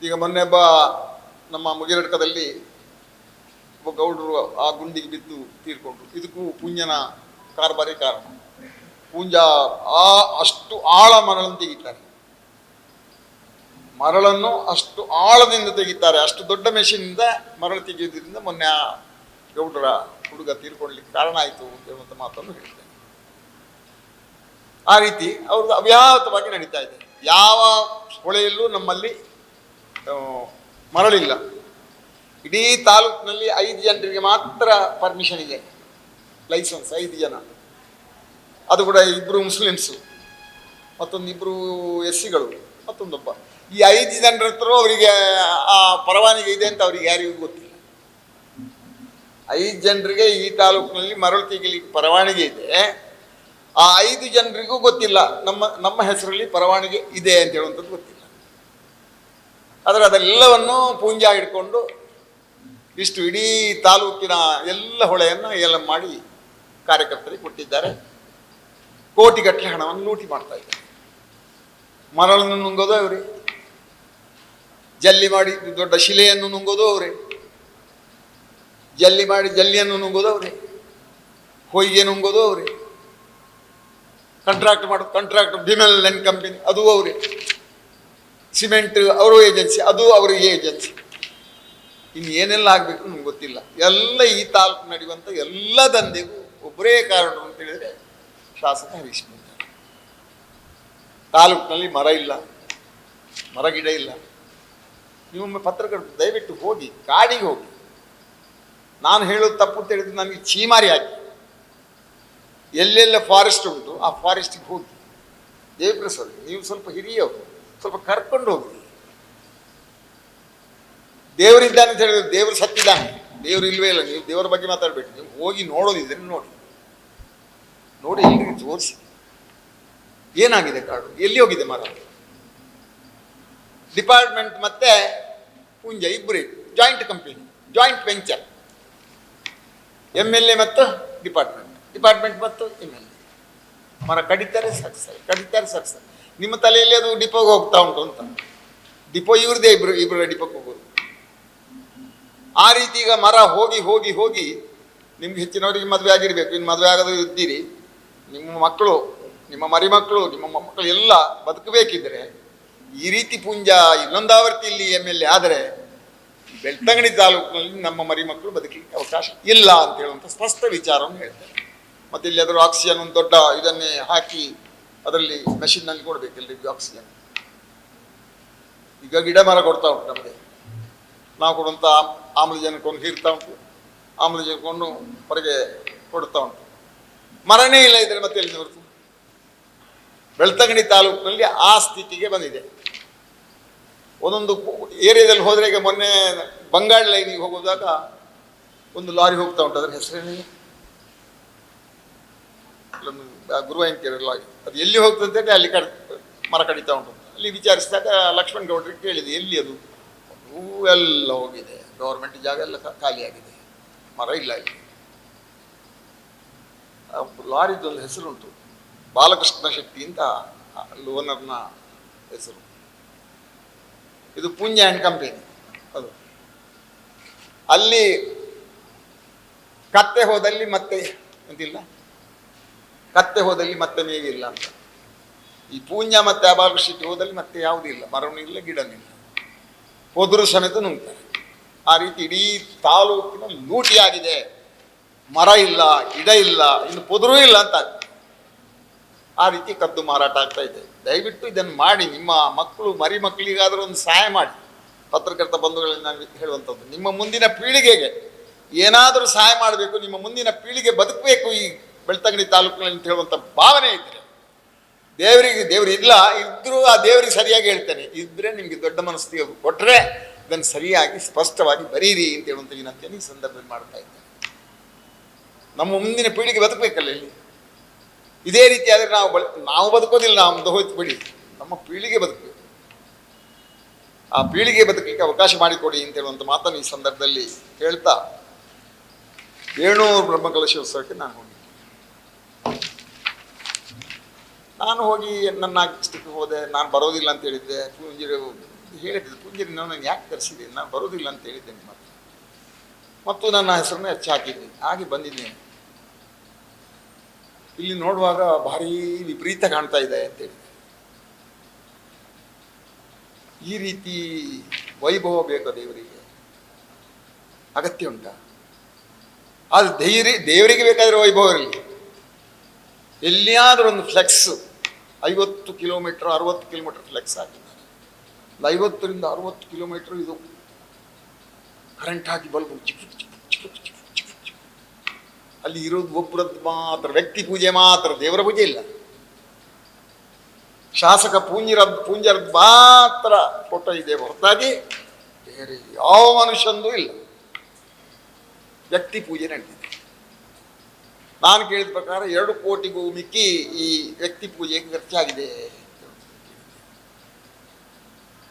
ಈಗ ಮೊನ್ನೆ ನಮ್ಮ ಮುಗಿರಡ್ಕದಲ್ಲಿ ಒಬ್ಬ ಗೌಡರು ಆ ಗುಂಡಿಗೆ ಬಿದ್ದು ತೀರ್ಕೊಂಡ್ರು. ಇದಕ್ಕೂ ಪೂಂಜನ ಕಾರ್ಬಾರಿ ಕಾರಣ. ಪೂಂಜ ಅಷ್ಟು ಆಳ ಮರಳನ್ನು ತೆಗಿತಾರೆ, ಮರಳನ್ನು ಅಷ್ಟು ಆಳದಿಂದ ತೆಗಿತಾರೆ. ಅಷ್ಟು ದೊಡ್ಡ ಮೆಷಿನಿಂದ ಮರಳು ತೆಗೆಯೋದ್ರಿಂದ ಮೊನ್ನೆ ಆ ಗೌಡರ ಹುಡುಗ ತೀರ್ಕೊಳ್ಳಿಕ್ಕೆ ಕಾರಣ ಆಯಿತು ಅಂತ ಹೇಳುವಂಥ ಮಾತನ್ನು ಹೇಳ್ತೇನೆ. ಆ ರೀತಿ ಅವ್ರದ್ದು ಅವ್ಯಾಹತವಾಗಿ ನಡೀತಾ ಇದೆ. ಯಾವ ಹೊಳೆಯಲ್ಲೂ ನಮ್ಮಲ್ಲಿ ಮರಳಿಲ್ಲ. ಇಡೀ ತಾಲೂಕಿನಲ್ಲಿ 5 ಜನರಿಗೆ ಮಾತ್ರ ಪರ್ಮಿಷನ್ ಇದೆ, ಲೈಸೆನ್ಸ್ 5 ಜನ. ಅದು ಕೂಡ 2 ಮುಸ್ಲಿಮ್ಸು, ಮತ್ತೊಂದಿಬ್ಬರು SC-ಗಳು, ಮತ್ತೊಂದೊಬ್ಬ. ಈ 5 ಜನರ ಹತ್ರ ಅವರಿಗೆ ಆ ಪರವಾನಗಿ ಇದೆ ಅಂತ ಅವ್ರಿಗೆ ಯಾರಿಗೂ ಗೊತ್ತಿಲ್ಲ. 5 ಜನರಿಗೆ ಈ ತಾಲೂಕಿನಲ್ಲಿ ಮರಳು ತೆಗಿಲಿಕ್ಕೆ ಪರವಾನಗಿ ಇದೆ. ಆ 5 ಜನರಿಗೂ ಗೊತ್ತಿಲ್ಲ ನಮ್ಮ ಹೆಸರಲ್ಲಿ ಪರವಾನಗಿ ಇದೆ ಅಂತ ಹೇಳುವಂಥದ್ದು ಗೊತ್ತಿಲ್ಲ. ಆದರೆ ಅದೆಲ್ಲವನ್ನು ಪೂಂಜ ಹಿಡ್ಕೊಂಡು ಇಷ್ಟು ಇಡೀ ತಾಲೂಕಿನ ಎಲ್ಲ ಹೊಳೆಯನ್ನು ಎಲ್ಲ ಮಾಡಿ ಕಾರ್ಯಕರ್ತರಿಗೆ ಕೊಟ್ಟಿದ್ದಾರೆ. ಕೋಟಿಗಟ್ಟಲೆ ಹಣವನ್ನು ಲೂಟಿ ಮಾಡ್ತಾ ಇದ್ದಾರೆ. ಮರಳನ್ನು ನುಂಗೋದು ಅವರೇ, ಜಲ್ಲಿ ಮಾಡಿ ದೊಡ್ಡ ಶಿಲೆಯನ್ನು ನುಂಗೋದು ಅವರೇ, ಜಲ್ಲಿ ಮಾಡಿ ಜಲ್ಲಿಯನ್ನು ನುಂಗೋದು ಅವರೇ, ಹೊಯ್ಗೆ ನುಂಗೋದು ಅವರೇ, ಕಾಂಟ್ರಾಕ್ಟ್ ಮಾಡೋದು ಕಾಂಟ್ರಾಕ್ಟ್ ಬಿಮೆಲ್ ಲೈನ್ ಕಂಪನಿ ಅದು ಅವರೇ, ಸಿಮೆಂಟ್ ಅವರು ಏಜೆನ್ಸಿ ಅದು ಅವರಿಗೆ ಏಜೆನ್ಸಿ. ಇನ್ನು ಏನೆಲ್ಲ ಆಗಬೇಕು ನಮ್ಗೆ ಗೊತ್ತಿಲ್ಲ. ಎಲ್ಲ ಈ ತಾಲೂಕು ನಡೆಯುವಂಥ ಎಲ್ಲ ದಂಧೆಗೂ ಒಬ್ಬರೇ ಕಾರಣರು ಅಂತ ಹೇಳಿದರೆ ಶಾಸಕ ಹರೀಶ್ ಪೂಂಜ. ತಾಲೂಕಿನಲ್ಲಿ ಮರ ಇಲ್ಲ, ಮರ ಗಿಡ ಇಲ್ಲ. ನೀವೊಮ್ಮೆ ಪತ್ರಕರ್ತರು ದಯವಿಟ್ಟು ಹೋಗಿ, ಕಾಡಿಗೆ ಹೋಗಿ. ನಾನು ಹೇಳೋದು ತಪ್ಪು ಅಂತ ಹೇಳಿದ್ರೆ ನನಗೆ ಚೀಮಾರಿ ಹಾಕಿ, ಎಲ್ಲೆಲ್ಲ ಫಾರೆಸ್ಟ್ ಉಂಟು ಆ ಫಾರೆಸ್ಟಿಗೆ ಹೋಗಿ. ದೇವಪ್ರಸಾದ್ ನೀವು ಸ್ವಲ್ಪ ಹಿರಿಯವರು, ಸ್ವಲ್ಪ ಕರ್ಕೊಂಡು ಹೋಗಿ. ದೇವರಿದ್ದಾನೆ ಅಂತ ಹೇಳಿದ್ರೆ ದೇವರು ಸತ್ತಿದ್ದಾನೆ, ದೇವರು ಇಲ್ವೇ ಇಲ್ಲ. ನೀವು ದೇವರ ಬಗ್ಗೆ ಮಾತಾಡಬೇಕು. ನೀವು ಹೋಗಿ ನೋಡೋದಿದ್ರೆ ನೋಡಿ, ಎಲ್ರಿಗೂ ತೋರಿಸಿ ಏನಾಗಿದೆ ಕಾಡು, ಎಲ್ಲಿ ಹೋಗಿದೆ ಮರ. ಡಿಪಾರ್ಟ್ಮೆಂಟ್ ಮತ್ತೆ ಪೂಂಜ ಇಬ್ಬರೇ joint company, joint venture. MLA ಮತ್ತು ಡಿಪಾರ್ಟ್ಮೆಂಟ್ ಮತ್ತು MLA ಮರ ಕಡಿತಾರೆ ಸಾಕ್ತಾರೆ. ನಿಮ್ಮ ತಲೆಯಲ್ಲಿ ಅದು ಡಿಪೋಗೆ ಹೋಗ್ತಾ ಉಂಟು ಅಂತ. ಡಿಪೋ ಇವ್ರದೇ, ಇಬ್ಬರ ಡಿಪೋಗೆ ಹೋಗೋದು. ಆ ರೀತಿ ಈಗ ಮರ ಹೋಗಿ ಹೋಗಿ ಹೋಗಿ ನಿಮ್ಗೆ ಹೆಚ್ಚಿನವರಿಗೆ ಮದುವೆ ಆಗಿರ್ಬೇಕು. ಇನ್ನು ಮದುವೆ ಆಗೋದು ಇದ್ದೀರಿ, ನಿಮ್ಮ ಮಕ್ಕಳು, ನಿಮ್ಮ ಮರಿಮಕ್ಕಳು, ನಿಮ್ಮ ಮೊಮ್ಮಕ್ಕಳು ಎಲ್ಲ ಬದುಕಬೇಕಿದ್ರೆ ಈ ರೀತಿ ಪೂಂಜ ಇನ್ನೊಂದು ಆವೃತ್ತಿಯಲ್ಲಿ MLA ಆದರೆ ಬೆಳ್ತಂಗಡಿ ತಾಲೂಕಿನಲ್ಲಿ ನಮ್ಮ ಮರಿಮಕ್ಕಳು ಬದುಕಲಿಕ್ಕೆ ಅವಕಾಶ ಇಲ್ಲ ಅಂತ ಹೇಳುವಂಥ ಸ್ಪಷ್ಟ ವಿಚಾರವನ್ನು ಹೇಳ್ತಾರೆ. ಮತ್ತು ಇಲ್ಲಿ ಅದರ ಆಕ್ಸಿಜನ್ ಒಂದು ದೊಡ್ಡ ಇದನ್ನೇ ಹಾಕಿ ಅದರಲ್ಲಿ ಮೆಷಿನ್ನಲ್ಲಿ ಕೊಡಬೇಕು ಎಲ್ರಿಗೂ ಆಕ್ಸಿಜನ್. ಈಗ ಗಿಡ ಮರ ಕೊಡ್ತಾ ಉಂಟು ನಮಗೆ, ನಾವು ಕೊಡುವಂಥ ಆಮ್ಲಜನಕವನ್ನು ಹೀರ್ತಾ ಉಂಟು, ಆಮ್ಲಜನಕವನ್ನು ಹೊರಗೆ ಕೊಡ್ತಾ ಉಂಟು. ಮರನೇ ಇಲ್ಲ ಇದ್ರೆ ಮತ್ತೆ ಎಲ್ಲಿ ಹೊರತು. ಬೆಳ್ತಂಗಡಿ ತಾಲೂಕಿನಲ್ಲಿ ಆ ಸ್ಥಿತಿಗೆ ಬಂದಿದೆ. ಒಂದೊಂದು ಏರಿಯಾದಲ್ಲಿ ಹೋದರೆ, ಈಗ ಮೊನ್ನೆ ಬಂಗಾಳ ಲೈನಿಗೆ ಹೋಗೋದಾಗ ಒಂದು ಲಾರಿ ಹೋಗ್ತಾ ಉಂಟು, ಅದರ ಹೆಸರೇನಿಲ್ಲ, ಗುರುವಾಂಕೆರೆ ಲಾರಿ. ಅದು ಎಲ್ಲಿ ಹೋಗ್ತದೆ ಅಲ್ಲಿ ಮರ ಕಡಿತಾ ಉಂಟು. ಅಲ್ಲಿ ವಿಚಾರಿಸಿದಾಗ ಲಕ್ಷ್ಮಣ್ ಗೌಡ್ರಿಗೆ ಕೇಳಿದೆ, ಎಲ್ಲಿ ಅದು ಎಲ್ಲ ಹೋಗಿದೆ, ಗೌರ್ಮೆಂಟ್ ಜಾಗ ಎಲ್ಲ ಖಾಲಿಯಾಗಿದೆ, ಮರ ಇಲ್ಲ ಇಲ್ಲಿ. ಲಾರಿದೊಂದು ಹೆಸರುಂಟು, ಬಾಲಕೃಷ್ಣ ಶೆಟ್ಟಿ ಅಂತ ಓನರ್ನ ಹೆಸರು. ಇದು ಪೂಂಜ ಆ್ಯಂಡ್ ಕಂಪನಿ. ಅದು ಅಲ್ಲಿ ಕತ್ತೆ ಹೋದಲ್ಲಿ ಮತ್ತೆ ಅಂತಿಲ್ಲ, ಕತ್ತೆ ಹೋದಲ್ಲಿ ಮತ್ತೆ ಮೇವಿಲ್ಲ ಅಂತ. ಈ ಪೂಂಜ ಮತ್ತೆ ಆ ಬಾಲಕೃಷ್ಣ ಶೆಟ್ಟಿ ಹೋದಲ್ಲಿ ಮತ್ತೆ ಯಾವುದೂ ಇಲ್ಲ, ಮರವೂ ಇಲ್ಲ, ಗಿಡನೂ ಇಲ್ಲ, ಹೋದರೂ ಸಮೇತ ನುಂಗ್ತಾರೆ. ಆ ರೀತಿ ಇಡೀ ತಾಲೂಕಿನ ಲೂಟಿಯಾಗಿದೆ. ಮರ ಇಲ್ಲ, ಗಿಡ ಇಲ್ಲ, ಇನ್ನು ಪೊದರು ಇಲ್ಲ ಅಂತ ಆ ರೀತಿ ಕದ್ದು ಮಾರಾಟ ಆಗ್ತಾ ಇದೆ. ದಯವಿಟ್ಟು ಇದನ್ನು ಮಾಡಿ, ನಿಮ್ಮ ಮಕ್ಕಳು ಮರಿ ಮಕ್ಕಳಿಗಾದರೂ ಒಂದು ಸಹಾಯ ಮಾಡಿ. ಪತ್ರಕರ್ತ ಬಂಧುಗಳಲ್ಲಿ ನಾನು ಹೇಳುವಂಥದ್ದು, ನಿಮ್ಮ ಮುಂದಿನ ಪೀಳಿಗೆಗೆ ಏನಾದರೂ ಸಹಾಯ ಮಾಡಬೇಕು, ನಿಮ್ಮ ಮುಂದಿನ ಪೀಳಿಗೆ ಬದುಕಬೇಕು ಈ ಬೆಳ್ತಂಗಡಿ ತಾಲೂಕಿನಲ್ಲಿ ಅಂತ ಹೇಳುವಂಥ ಭಾವನೆ ಇದ್ದರೆ, ದೇವರು ಇಲ್ಲ ಇದ್ದರೂ ಆ ದೇವರಿಗೆ ಸರಿಯಾಗಿ ಹೇಳ್ತೇನೆ, ಇದ್ದರೆ ನಿಮಗೆ ದೊಡ್ಡ ಮನಸ್ಸಿಗೆ ಕೊಟ್ಟರೆ ಇದನ್ನು ಸರಿಯಾಗಿ ಸ್ಪಷ್ಟವಾಗಿ ಬರೀರಿ ಅಂತ ಹೇಳುವಂಥ ವಿನಂತಿಯನ್ನು ಈ ಸಂದರ್ಭದಲ್ಲಿ ಮಾಡ್ತಾ ಇದ್ದೇನೆ. ನಮ್ಮ ಮುಂದಿನ ಪೀಳಿಗೆ ಬದುಕಬೇಕಲ್ಲ ಇಲ್ಲಿ. ಇದೇ ರೀತಿ ಆದರೆ ನಾವು ಬದುಕೋದಿಲ್ಲ, ನಮ್ಮದು ಹೋಯ್ತು ಬಿಡಿ, ನಮ್ಮ ಪೀಳಿಗೆ ಬದುಕಬೇಕು. ಆ ಪೀಳಿಗೆ ಬದುಕಲಿಕ್ಕೆ ಅವಕಾಶ ಮಾಡಿಕೊಡಿ ಅಂತ ಹೇಳುವಂಥ ಮಾತನ್ನು ಈ ಸಂದರ್ಭದಲ್ಲಿ ಹೇಳ್ತಾ, ಬೇಣೂರು ಬ್ರಹ್ಮಕಲಶೋತ್ಸವಕ್ಕೆ ನಾನು ಹೋಗಿ ನನ್ನ ಇಷ್ಟಕ್ಕೆ ಹೋದೆ. ನಾನು ಬರೋದಿಲ್ಲ ಅಂತ ಹೇಳಿದ್ದೆ. ಪೂಂಜರಿ ಪೂಂಜರಿ ನಾನು ಯಾಕೆ ಕರೆಸಿದ್ದೀನಿ, ನಾನು ಬರೋದಿಲ್ಲ ಅಂತ ಹೇಳಿದ್ದೇನೆ. ಮತ್ತು ನನ್ನ ಹೆಸರನ್ನು ಹಾಕಿದ್ದೀನಿ, ಹಾಗೆ ಬಂದಿದ್ದೇನೆ. ಇಲ್ಲಿ ನೋಡುವಾಗ ಭಾರೀ ವಿಪರೀತ ಕಾಣ್ತಾ ಇದೆ ಅಂತೇಳಿ, ಈ ರೀತಿ ವೈಭವ ಬೇಕು ದೇವರಿಗೆ, ಅಗತ್ಯ ಉಂಟಾ? ಅದು ದೇವರಿಗೆ ಬೇಕಾದರೆ ವೈಭವ ಇರಲಿ. ಎಲ್ಲಿಯಾದರೂ ಒಂದು ಫ್ಲೆಕ್ಸ್ 50 ಕಿಲೋಮೀಟರ್ 60 ಕಿಲೋಮೀಟರ್ ಫ್ಲೆಕ್ಸ್ ಹಾಕಿದ್ದಾರೆ. 50ರಿಂದ 60 ಕಿಲೋಮೀಟರ್ ಇದು ಕರೆಂಟ್ ಹಾಕಿ ಬಲ್ಬ್ ಅಲ್ಲಿ ಇರೋದು ಒಬ್ಬರದ್ದು ಮಾತ್ರ, ವ್ಯಕ್ತಿ ಪೂಜೆ ಮಾತ್ರ, ದೇವರ ಪೂಜೆ ಇಲ್ಲ. ಶಾಸಕ ಪೂಂಜರದ್ದು ಮಾತ್ರ ಫೋಟೋ ಇದೆ ಹೊರತಾಗಿ ಬೇರೆ ಯಾವ ಮನುಷ್ಯಂದು ಇಲ್ಲ. ವ್ಯಕ್ತಿ ಪೂಜೆ ನಡೆದಿದೆ. ನಾನು ಕೇಳಿದ ಪ್ರಕಾರ 2 ಕೋಟಿಗೂ ಮಿಕ್ಕಿ ಈ ವ್ಯಕ್ತಿ ಪೂಜೆಗೆ ಖರ್ಚಾಗಿದೆ.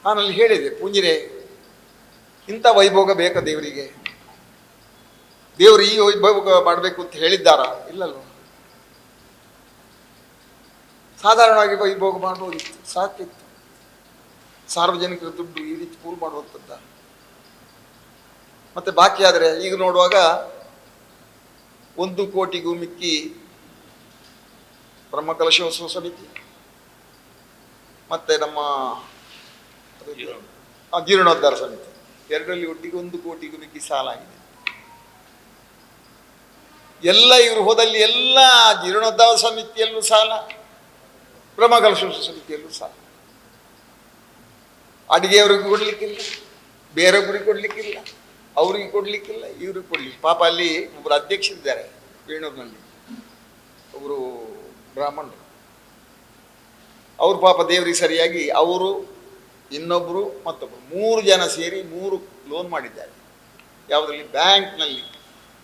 ನಾನಲ್ಲಿ ಹೇಳಿದೆ, ಪೂಂಜರೆ ಇಂಥ ವೈಭೋಗ ಬೇಕಾ ದೇವರಿಗೆ? ದೇವರು ಈ ವೈಭೋಗ ಮಾಡಬೇಕು ಅಂತ ಹೇಳಿದ್ದಾರಾ? ಇಲ್ಲಲ್ವ. ಸಾಧಾರಣವಾಗಿ ವೈಭೋಗ ಮಾಡುವುದಿತ್ತು, ಸಾಕಿತ್ತು. ಸಾರ್ವಜನಿಕರ ದುಡ್ಡು ಈ ರೀತಿ ಪೂಲ್ ಮಾಡುವಂಥದ್ದ. ಮತ್ತೆ ಬಾಕಿ ಆದರೆ ಈಗ ನೋಡುವಾಗ 1 ಕೋಟಿಗೂ ಮಿಕ್ಕಿ ಬ್ರಹ್ಮಕಲಶೋತ್ಸವ ಸಮಿತಿ ಮತ್ತೆ ನಮ್ಮ ಜೀರ್ಣೋದ್ಧಾರ ಸಮಿತಿ, ಎರಡರಲ್ಲಿ ಒಟ್ಟಿಗೆ 1 ಕೋಟಿಗೂ ಮಿಕ್ಕಿ ಸಾಲ ಆಗಿದೆ. ಎಲ್ಲ ಇವರು ಹೋದಲ್ಲಿ ಎಲ್ಲ ಜೀರ್ಣೋದ್ಧಾರ ಸಮಿತಿಯಲ್ಲೂ ಸಾಲ, ಬ್ರಹ್ಮಕಲಶೋತ್ಸವ ಸಮಿತಿಯಲ್ಲೂ ಸಾಲ. ಅಡಿಗೆಯವರಿಗೆ ಕೊಡ್ಲಿಕ್ಕಿಲ್ಲ, ಬೇರೊಬ್ಬರಿಗೆ ಕೊಡ್ಲಿಕ್ಕಿಲ್ಲ, ಅವ್ರಿಗೆ ಕೊಡ್ಲಿಕ್ಕಿಲ್ಲ, ಇವ್ರಿಗೆ ಕೊಡ್ಲಿಕ್ಕೆ. ಪಾಪ ಅಲ್ಲಿ ಒಬ್ಬರು ಅಧ್ಯಕ್ಷರಿದ್ದಾರೆ ಬೇಣೂರಿನಲ್ಲಿ, ಒಬ್ಬರು ಬ್ರಾಹ್ಮಣರು. ಅವರು ಪಾಪ ದೇವರಿಗೆ ಸರಿಯಾಗಿ ಅವರು ಇನ್ನೊಬ್ಬರು ಮತ್ತೊಬ್ಬರು 3 ಜನ ಸೇರಿ 3 ಲೋನ್ ಮಾಡಿದ್ದಾರೆ. ಯಾವುದರಲ್ಲಿ?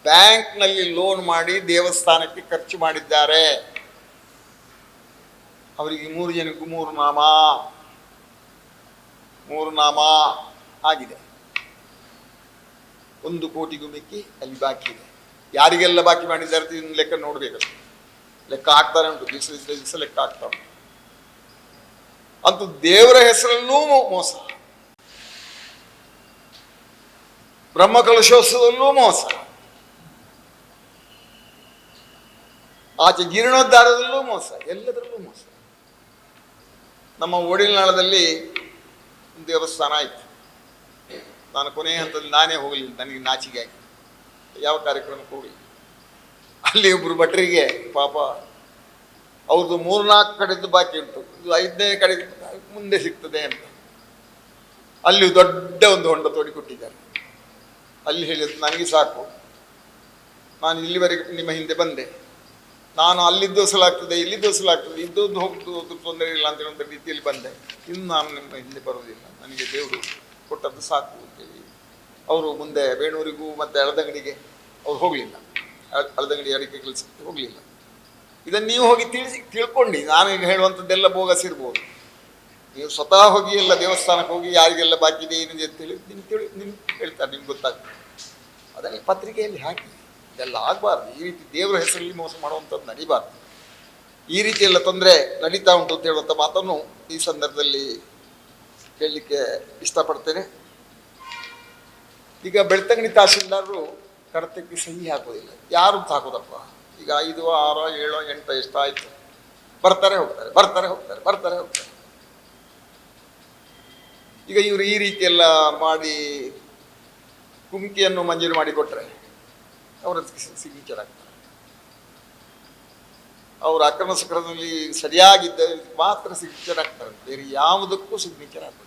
ಬ್ಯಾಂಕ್ನಲ್ಲಿ ಲೋನ್ ಮಾಡಿ ದೇವಸ್ಥಾನಕ್ಕೆ ಖರ್ಚು ಮಾಡಿದ್ದಾರೆ. ಅವರಿಗೆ 3 ಜನಕ್ಕೂ 3 ನಾಮ ಆಗಿದೆ. 1 ಕೋಟಿಗೂ ಮಿಕ್ಕಿ ಅಲ್ಲಿ ಬಾಕಿ ಇದೆ. ಯಾರಿಗೆಲ್ಲ ಬಾಕಿ ಮಾಡಿದ್ದಾರೆ ಇನ್ನು ಲೆಕ್ಕ ನೋಡ್ಬೇಕಲ್ಲ, ಲೆಕ್ಕ ಹಾಕ್ತಾರೆ ಉಂಟು, ದಿವಸ ಲೆಕ್ಕ ಆಗ್ತಾ ಉಂಟು. ಅಂತೂ ದೇವರ ಹೆಸರಲ್ಲೂ ಮೋಸ, ಬ್ರಹ್ಮಕಲಶೋತ್ಸವದಲ್ಲೂ ಮೋಸ, ಆಚೆ ಜೀರ್ಣೋದ್ಧಾರದಲ್ಲೂ ಮೋಸ, ಎಲ್ಲದರಲ್ಲೂ ಮೋಸ. ನಮ್ಮ ಓಡಿನಾಳದಲ್ಲಿ ಒಂದು ದೇವಸ್ಥಾನ ಆಯಿತು. ನಾನು ಕೊನೆಯ ಹಂತದಲ್ಲಿ ನಾನೇ ಹೋಗಲಿಲ್ಲ, ನನಗೆ ನಾಚಿಕೆ ಆಗಿ ಯಾವ ಕಾರ್ಯಕ್ರಮಕ್ಕೆ ಹೋಗಲಿಲ್ಲ. ಅಲ್ಲಿ ಒಬ್ಬರು ಭಟ್ರಿಗೆ ಪಾಪ ಅವ್ರದ್ದು 3-4 ಕಡೆದು ಬಾಕಿ ಉಂಟು, ಇದು 5ನೇ ಕಡೆ ಮುಂದೆ ಸಿಗ್ತದೆ ಅಂತ ಅಲ್ಲಿ ದೊಡ್ಡ ಒಂದು ಹೊಂಡ ತೋಡಿಕೊಟ್ಟಿದ್ದಾರೆ. ಅಲ್ಲಿ ಹೇಳಿದ್ರು, ನನಗೆ ಸಾಕು, ನಾನು ಇಲ್ಲಿವರೆಗೆ ನಿಮ್ಮ ಹಿಂದೆ ಬಂದೆ, ನಾನು ಅಲ್ಲಿದ್ದು ಹೊಸಲಾಗ್ತದೆ, ಇಲ್ಲಿದ್ದು ಹೊಸಲಾಗ್ತದೆ, ಇದ್ದೊಂದು ಹೋಗ್ದು ತೊಂದರೆ ಇಲ್ಲ ಅಂತ ಹೇಳುವಂಥ ರೀತಿಯಲ್ಲಿ ಬಂದೆ. ಇನ್ನು ನಾನು ನಿಮ್ಮ ಹಿಂದೆ ಬರೋದಿಲ್ಲ, ನನಗೆ ದೇವರು ಕೊಟ್ಟದ್ದು ಸಾಕು ಅಂತೇಳಿ ಅವರು ಮುಂದೆ ಬೇಣೂರಿಗೂ ಮತ್ತು ಹಳದಂಗಡಿಗೆ ಅವ್ರು ಹೋಗಲಿಲ್ಲ. ಹಳದಂಗಡಿ ಅಡಿಕೆ ಕೆಲಸಕ್ಕೆ ಹೋಗಲಿಲ್ಲ. ಇದನ್ನು ನೀವು ಹೋಗಿ ತಿಳ್ಕೊಂಡು, ನಾನು ಈಗ ಹೇಳುವಂಥದ್ದೆಲ್ಲ ಬೋಗಸ್ ಇರ್ಬೋದು. ನೀವು ಸ್ವತಃ ಹೋಗಿ ಎಲ್ಲ ದೇವಸ್ಥಾನಕ್ಕೆ ಹೋಗಿ ಯಾರಿಗೆಲ್ಲ ಬಾಕಿ ಇದೆ ಏನಿದೆ ಅಂತೇಳಿ ನಿಮ್ಗೆ ಹೇಳ್ತಾರೆ, ನಿಮ್ಗೆ ಗೊತ್ತಾಗ್ತದೆ. ಅದನ್ನು ಪತ್ರಿಕೆಯಲ್ಲಿ ಹಾಕಿ. ಇದೆಲ್ಲ ಆಗಬಾರ್ದು. ಈ ರೀತಿ ದೇವರ ಹೆಸರಲ್ಲಿ ಮೋಸ ಮಾಡುವಂಥದ್ದು ನಡೀಬಾರ್ದು. ಈ ರೀತಿ ಎಲ್ಲ ತೊಂದರೆ ನಡೀತಾ ಉಂಟು ಅಂತ ಹೇಳುವಂಥ ಮಾತನ್ನು ಈ ಸಂದರ್ಭದಲ್ಲಿ ಹೇಳಲಿಕ್ಕೆ ಇಷ್ಟಪಡ್ತೇನೆ. ಈಗ ಬೆಳ್ತಂಗಡಿ ತಹಸೀಲ್ದಾರರು ಕಡತಕ್ಕೆ ಸಹಿ ಹಾಕೋದಿಲ್ಲ. ಯಾರು ಹಾಕೋದಪ್ಪ? ಈಗ 5, 6, 7, 8 ಎಷ್ಟಾಯಿತು, ಬರ್ತಾರೆ ಹೋಗ್ತಾರೆ. ಈಗ ಇವರು ಈ ರೀತಿ ಎಲ್ಲ ಮಾಡಿ ಕುಮ್ಕಿಯನ್ನು ಮಂಜೂರು ಮಾಡಿಕೊಟ್ರೆ ಅವರ ಸಿಗ್ನೇಚರ್ ಆಗ್ತಾರೆ. ಅವರು ಅಕ್ರಮ ಸಕ್ರಮದಲ್ಲಿ ಸರಿಯಾಗಿದ್ದ ಮಾತ್ರ ಸಿಗ್ನೇಚರ್ ಆಗ್ತಾರೆ, ಬೇರೆ ಯಾವುದಕ್ಕೂ ಸಿಗ್ನೇಚರ್ ಹಾಕೋದಿಲ್ಲ.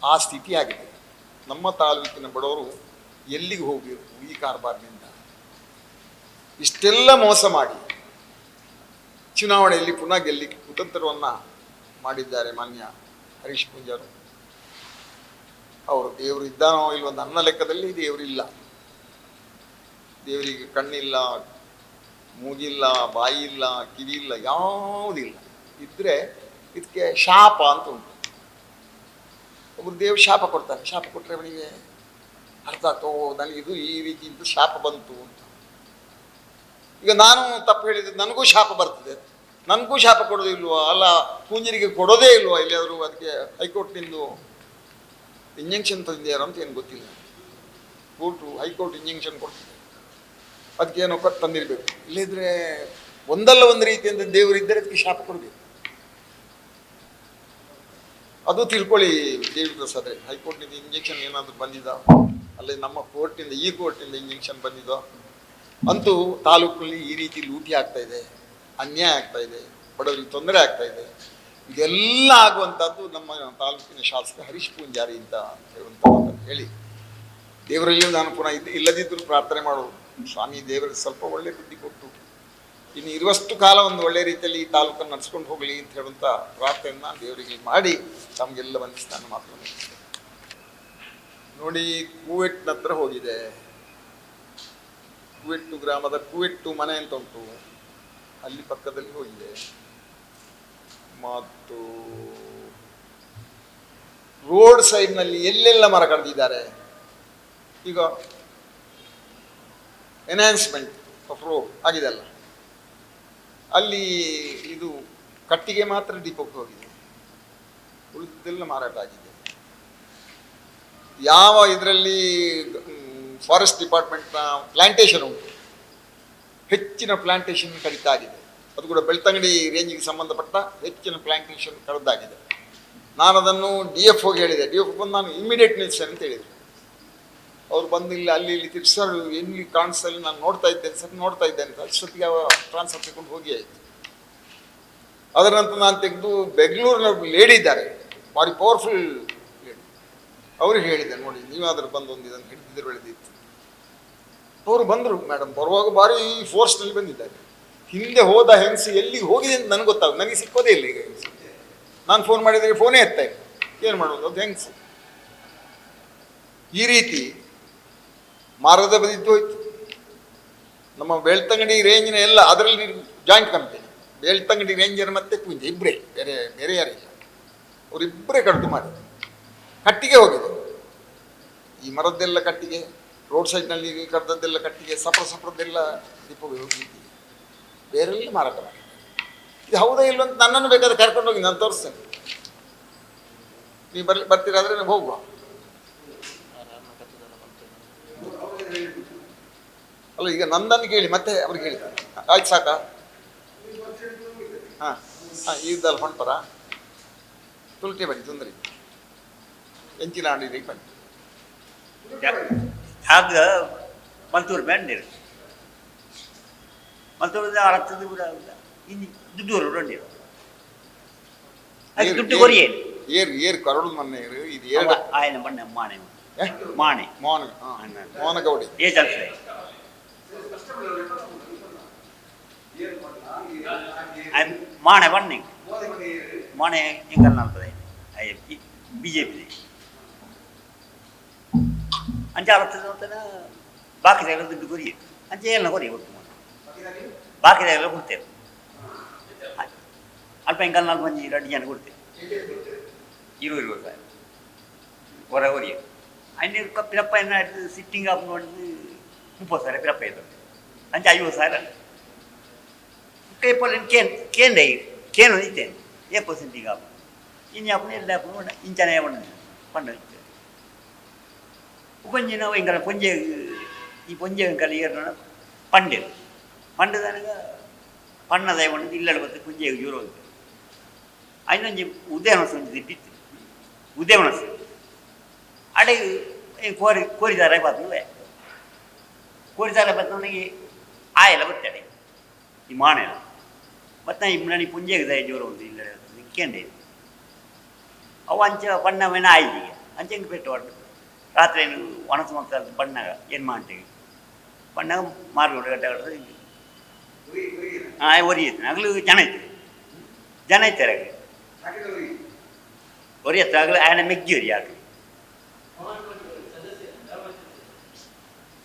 ಆ ಸ್ಥಿತಿ ಆಗಿದೆ. ನಮ್ಮ ತಾಲೂಕಿನ ಬಡವರು ಎಲ್ಲಿಗೆ ಹೋಗಿರು ಈ ಕಾರ್ಬಾರ್ನಿಂದ? ಇಷ್ಟೆಲ್ಲ ಮೋಸ ಮಾಡಿ ಚುನಾವಣೆಯಲ್ಲಿ ಪುನಃ ಗೆಲ್ಲಿಕ್ಕೆ ಕುತಂತ್ರವನ್ನು ಮಾಡಿದ್ದಾರೆ ಮಾನ್ಯ ಹರೀಶ್ ಪೂಂಜಾರು. ಅವರು ದೇವರು ಇದ್ದಾನೋ ಇಲ್ವೋ ನನ್ನ ಲೆಕ್ಕದಲ್ಲಿ ದೇವರಿಲ್ಲ. ದೇವರಿಗೆ ಕಣ್ಣಿಲ್ಲ, ಮೂಗಿಲ್ಲ, ಬಾಯಿ ಇಲ್ಲ, ಕಿವಿ ಇಲ್ಲ, ಯಾವುದಿಲ್ಲ. ಇದ್ರೆ ಇದಕ್ಕೆ ಶಾಪ ಅಂತ ಉಂಟು. ಒಬ್ಬರು ದೇವ್ರು ಶಾಪ ಕೊಡ್ತಾರೆ. ಶಾಪ ಕೊಟ್ಟರೆ ಅವನಿಗೆ ಅರ್ಥ ಆಗ್ತೋ ನನಗಿದು ಈ ರೀತಿಯಿಂದ ಶಾಪ ಬಂತು ಅಂತ. ಈಗ ನಾನು ತಪ್ಪು ಹೇಳಿದ್ರೆ ನನಗೂ ಶಾಪ ಬರ್ತದೆ, ನನಗೂ ಶಾಪ ಕೊಡೋದು ಇಲ್ವೋ? ಅಲ್ಲ, ಪೂಂಜರಿಗೆ ಕೊಡೋದೇ ಇಲ್ವೋ? ಎಲ್ಲಿಯಾದರೂ ಅದಕ್ಕೆ ಹೈಕೋರ್ಟ್ನಿಂದು ಇಂಜೆಕ್ಷನ್ ತಂದಿದ್ದಾರೋ ಅಂತ ಏನು ಗೊತ್ತಿಲ್ಲ. ಹೈಕೋರ್ಟ್ ಇಂಜೆಕ್ಷನ್ ಕೊಡ್ತಿದೆ, ಅದಕ್ಕೇನೋ ತಂದಿರಬೇಕು. ಇಲ್ಲಿದ್ರೆ ಒಂದಲ್ಲ ಒಂದು ರೀತಿಯಿಂದ ದೇವರಿದ್ದರೆ ಅದಕ್ಕೆ ಶಾಪ ಕೊಡಬೇಕು. ಅದು ತಿಳ್ಕೊಳ್ಳಿ ದೇವಿ ಪ್ರಸಾದ್. ಹೈಕೋರ್ಟ್ನಿಂದ ಇಂಜೆಕ್ಷನ್ ಏನಾದರೂ ಬಂದಿದ್ದೋ, ಅಲ್ಲೇ ನಮ್ಮ ಕೋರ್ಟಿಂದ ಈ ಕೋರ್ಟಿಂದ ಇಂಜೆಕ್ಷನ್ ಬಂದಿದ್ದೋ, ಅಂತೂ ತಾಲೂಕಿನಲ್ಲಿ ಈ ರೀತಿ ಲೂಟಿ ಆಗ್ತಾ ಇದೆ, ಅನ್ಯಾಯ ಆಗ್ತಾ ಇದೆ, ಬಡವರಿಗೆ ತೊಂದರೆ ಆಗ್ತಾ ಇದೆ. ಇದೆಲ್ಲ ಆಗುವಂಥದ್ದು ನಮ್ಮ ತಾಲೂಕಿನ ಶಾಸಕ ಹರೀಶ್ ಪೂಂಜಾರಿ ಅಂತ ಹೇಳುವಂಥ ಹೇಳಿ ದೇವರಲ್ಲಿ ನಾನು ಪುನಃ ಇಲ್ಲದಿದ್ದರೂ ಪ್ರಾರ್ಥನೆ ಮಾಡೋದು, ಸ್ವಾಮಿ ದೇವರಿಗೆ ಸ್ವಲ್ಪ ಒಳ್ಳೆ ಬುದ್ಧಿ ಕೊಟ್ಟು ಇನ್ನು ಇರುವಷ್ಟು ಕಾಲ ಒಂದು ಒಳ್ಳೆ ರೀತಿಯಲ್ಲಿ ಈ ತಾಲೂಕನ್ನು ನಡೆಸ್ಕೊಂಡು ಹೋಗಲಿ ಅಂತ ಹೇಳುವಂಥ ಪ್ರಾರ್ಥನೆಯನ್ನು ದೇವರಿಗೆ ಮಾಡಿ ತಮಗೆಲ್ಲ ವಂದಿಸಿ ನಾನು ಮಾತನ್ನು ನೋಡಿ. ಕೂವೆಟ್ನ ಹತ್ರ ಹೋಗಿದೆ. ಕೂವೆಟ್ಟು ಗ್ರಾಮದ ಕೂವೆಟ್ಟು ಮನೆ ಅಂತ ಉಂಟು, ಅಲ್ಲಿ ಪಕ್ಕದಲ್ಲಿ ಹೋಗಿದೆ. ಮತ್ತು ರೋಡ್ ಸೈಡ್ನಲ್ಲಿ ಎಲ್ಲೆಲ್ಲ ಮರ ಕಡ್ದಿದ್ದಾರೆ. ಈಗ ಎನ್ಹಾನ್ಸ್ಮೆಂಟ್ ಆಫ್ ರೋಡ್ ಆಗಿದೆ ಅಲ್ಲ, ಅಲ್ಲಿ ಇದು ಕಟ್ಟಿಗೆ ಮಾತ್ರ ಡಿಪೋಕ್ಕೆ ಹೋಗಿದೆ, ಉಳಿದೆಲ್ಲ ಮಾರಾಟ ಆಗಿದೆ. ಯಾವ ಇದರಲ್ಲಿ ಫಾರೆಸ್ಟ್ ಡಿಪಾರ್ಟ್ಮೆಂಟ್ನ ಪ್ಲಾಂಟೇಶನ್ ಉಂಟು, ಹೆಚ್ಚಿನ ಪ್ಲಾಂಟೇಶನ್ ಕಡಿತಾ ಆಗಿದೆ. ಅದು ಕೂಡ ಬೆಳ್ತಂಗಡಿ ರೇಂಜಿಗೆ ಸಂಬಂಧಪಟ್ಟ ಹೆಚ್ಚಿನ ಪ್ಲಾಂಟೇಶನ್ ಕಳೆದಾಗಿದೆ. ನಾನು ಅದನ್ನು DF ಹೋಗಿ ಹೇಳಿದೆ. DF ಬಂದು ನಾನು ಇಮಿಡಿಯೇಟ್ ನಿಲ್ಸೇನೆ ಅಂತ ಹೇಳಿದರು. ಅವ್ರು ಬಂದು ಇಲ್ಲಿ ಅಲ್ಲಿ ಇಲ್ಲಿ ತಿರ್ಸರು ಎಲ್ಲಿ ಕಾಣಿಸಲ್ಲಿ ನಾನು ನೋಡ್ತಾ ಇದ್ದೇನೆ ಸರ್, ನೋಡ್ತಾ ಇದ್ದೇನೆ ಅಂತ ಅಷ್ಟೊತ್ತಿಗೆ ಟ್ರಾನ್ಸ್ಫರ್ ತಗೊಂಡು ಹೋಗಿ ಆಯಿತು. ಅದರ ನಂತರ ನಾನು ತೆಗೆದು ಬೆಂಗಳೂರಿನ ಲೇಡಿ ಇದ್ದಾರೆ, ಭಾರಿ ಪವರ್ಫುಲ್ ಲೇಡಿ, ಅವ್ರಿಗೆ ಹೇಳಿದೆ ನೋಡಿ ನೀವಾದರೂ ಬಂದು ಒಂದು ಇದನ್ನು ಹಿಡಿದಿದ್ರೆ ಬೆಳೆದಿತ್ತು. ಅವರು ಬಂದರು ಮೇಡಮ್, ಬರುವಾಗ ಭಾರಿ ಫೋರ್ಸ್ನಲ್ಲಿ ಬಂದಿದ್ದಾರೆ. ಹಿಂದೆ ಹೋದ ಹೆಂಗಸು ಎಲ್ಲಿಗೆ ಹೋಗಿದೆ ಅಂತ ನನಗೆ ಗೊತ್ತಾಗ, ನನಗೆ ಸಿಕ್ಕೋದೇ ಇಲ್ಲ ಈಗ ಹೆಂಗಸು. ನಾನು ಫೋನ್ ಮಾಡಿದರೆ ಫೋನೇ ಎತ್ತಾ ಇಲ್ಲ, ಏನು ಮಾಡೋದು? ಅದು ಹೆಂಗಸು ಈ ರೀತಿ ಮಾರ್ಗದ ಬದಿದ್ದು ಹೋಯ್ತು. ನಮ್ಮ ಬೆಳ್ತಂಗಡಿ ರೇಂಜಿನ ಎಲ್ಲ ಅದರಲ್ಲಿ ಜಾಯಿಂಟ್ ಕಂಪನಿ, ಬೆಳ್ತಂಗಡಿ ರೇಂಜರ್ ಮತ್ತು ಪೂಂಜೆ ಇಬ್ಬರೇ, ಬೇರೆ ಯಾರಿಲ್ಲ. ಅವರಿಬ್ಬರೇ ಕಡಿದು ಮಾಡಿ ಕಟ್ಟಿಗೆ ಹೋಗಿದೆ. ಈ ಮರದ್ದೆಲ್ಲ ಕಟ್ಟಿಗೆ, ರೋಡ್ ಸೈಡ್ನಲ್ಲಿ ಕಡ್ದದ್ದೆಲ್ಲ ಕಟ್ಟಿಗೆ, ಸಪ್ರದ್ದೆಲ್ಲ ದೀಪಗಳು ಹೋಗಿದ್ದೀವಿ, ಬೇರೆಲ್ಲ ಮಾರಾಟ ಮಾಡಿ. ಇದು ಹೌದಾ ಇಲ್ಲ ಅಂತ ನನ್ನನ್ನು ಬೇಕಾದ್ರೆ ಕರ್ಕೊಂಡು ಹೋಗಿ ನಾನು ತೋರಿಸ್ತೇನೆ. ನೀವು ಬರ್ತೀರಾದ್ರೆ ನಾವು ಹೋಗುವ. ಅಲ್ಲ ಈಗ ನಂದನ್ನು ಕೇಳಿ ಮತ್ತೆ ಅವ್ರಿಗೆ ಹೇಳಿ ಆಯ್ತು ಸಾಕಾ? ಹಾಂ ಹಾಂ ಈದಲ್ಲ ಹೊಂಟರ ತುಲ್ಟೆ ಬನ್ನಿ, ತೊಂದರೆ ಎಂಚಿನ ಆಡಿರಿ ಬನ್ನಿ. ಆಗ ಮಂತೂರು ಬೇಂಡಿರು ಮಂತೂರು ಅರತ್ತದು ಕೂಡ ಇನ್ನು ದುಡ್ಡು ಹೊರಡಿರು ಅದು ದುಡ್ಡು ಕೊರಿಯೇ ಏರ್ ಕರಡು ಮೊನ್ನೆ ಇದು ಏರ್ ಆಯ್ನ ಬಣ್ಣ ಮಾಣೆ ಮಾಣೆ ಮೋಹನ ಮೋಹನಗೌಡಿ ಏ ಚಲ್ಸ ಮಾಣೆ ಬಣ್ಣೆ ಮಾಣೆ ಹಿಂಗಲ್ಲ ಅಂತದೆ BJP ಅಂಚೆ ಅರತ್ತದು ಅಂತನ ಬಾಕಿ ಜಾಗ ದುಡ್ಡು ಕೊರಿಯೇ ಅಂಚೆ ಎಲ್ಲ ಕೊರಿಯೇ ಒಟ್ಟು ಬಾಕಿ ಜಾಗ ಕೊಡ್ತೇವೆ. ಅಲ್ಪ ಹಿಂಗಲ್ಲ 4 ಮಂದಿ 2 ಜನ ಕೊಡ್ತೇವೆ. 20 ರೂಪಾಯಿ ಹೊರ ಹೊರಿಯ ಅನ್ನ ಪಿರಪ್ಪ ಎನ್ನ ಸಿಟ್ಟಿಂಗ್ ಆಪ್ ನೋಡಿ 30 ಸಾವಿರ ಪಿರಪ್ಪ ಇತ್ತು ಅಂಚೆ 50 ಸಾವಿರ ಕೈಪಲ್ ಕೇನು ಇತ್ತೇನೆ 8% ಈಗ ಇನ್ನು ಅಪ್ಪನ ಎಲ್ಲ ಇಂಚನೆ ಪಂಡ ಪೊಂಜಿನ ಹಿಂಗಲ್ಲ ಪೊಂಜೆ ಈ ಪೊಂಜೆ ಹಿಂಗಲ್ಲ ಏರ್ನ ಪಂಡೆ ಪಂಡದನಗ ಪಣ್ಣದ ಒಂದು ಇಲ್ಲಡ ಬತ್ತು ಪುಂಜೆಗೆ ಜೂರು ಅಂತ ಅದೊಂದು ಉದ್ಯಾನವನ ಒಂದು ತಿಟ್ಟಿತ್ತು ಉದ್ಯಾನವನ ಅಡೆ ಕೋರಿದಾರ ಬರ್ತವೆ ಕೋರಿದಾರ ಬತ್ತ ನನಗೆ ಆಯಲ್ಲ ಬರ್ತಡೆ ಈ ಮಾಣೆಲ್ಲ ಮತ್ತು ನನಗೆ ಪುಂಜೆಗೆ ದಯ ಜೋರು ಒಂದು ಇಲ್ಲಡ ನಿಕ್ಕಂಡೆ ಅವು ಅಂಚೆ ಪಣ್ಣವೇನ ಆಯ್ತು ಈಗ ಅಂಚೆಂಗೆ ಪೆಟ್ಟು ಹೊರಟು ರಾತ್ರಿ ಒಣಸು ಮಕ್ಕಳು ಬಣ್ಣಾಗ ಏನು ಮಾಡ್ತೀವಿ ಬಣ್ಣಾಗ ಮಾರ್ಗಳು ಗಡ್ಡ ಹಾಂ ಒರಿಯುತ್ತೆ ಆಗಲೂ ಜನ ಐತಾರೆ ಆಗಲಿ ಒರಿಯತ್ತ ಆಗಲು ఆయన ಮೆಗ್ಗಿ ಒರಿ ಆಗಲಿ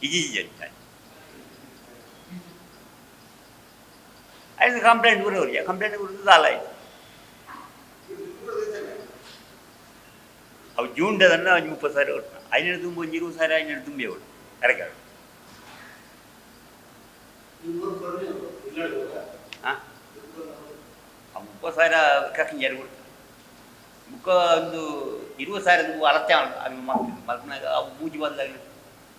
ಇಜಿ ఆయన ಕಂಪ್ಲೇಂಟ್ ಕೂಡ ಒರಿಯ ಕಂಪ್ಲೇಂಟ್ ಕೂಡ ಸಾಲ ಆಯ್ತು ಅವು ಜೂನ್ದನ್ನು 30 ಸಾವಿರ ಕೊಟ್ಟು 500 ತುಂಬ 20 ಸಾವಿರ 500 ತುಂಬಿ ಕೊಡು ಕರೆಕ್ಟ್ ಹಾಂ 30 ಸಾವಿರ ಕರ್ಕೊಂಡು ಕೊಡ್ತಾರೆ ಮುಖ ಒಂದು 20 ಸಾವಿರ ಅಳತೆ ಅದು ಮಲ್ಕನಾಗ ಅವು ಮೂಜಿ ಬಂದಾಗ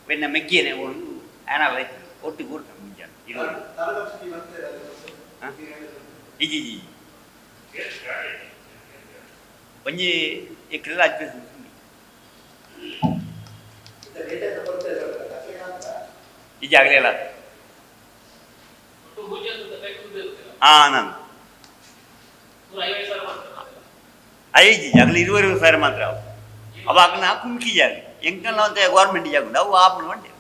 ಬೆನ್ನ ಮೆಗ್ಗಿಯೇ ಒಂದು ಆ್ಯನಲ್ಲ ಐತಿ ಒಟ್ಟಿಗೆ ಕೊಡ್ತಾರೆ ಮುಂಜಾನೆ 20 ಹಾಂ ಇಜಿ ಒಂಜಿ ಎಕರೆ ರಾಜ್ಯ ಈ ಜಾಗಲೆಲ್ಲ ಹಾಂ ನಾನು ಐದು ಜಾಗಲಿ 20 ಸಾವಿರ ಮಾತ್ರ ಅವಾಗ ನಾ ಕುಮ್ಕಿ ಜಾಗ ಎಂಕಲ್ಲ ಅಂತ ಗೌರ್ಮೆಂಟ್ ಜಾಗ ಉಂಟು ಅವು ಆಪಣ ಮಂಡೆ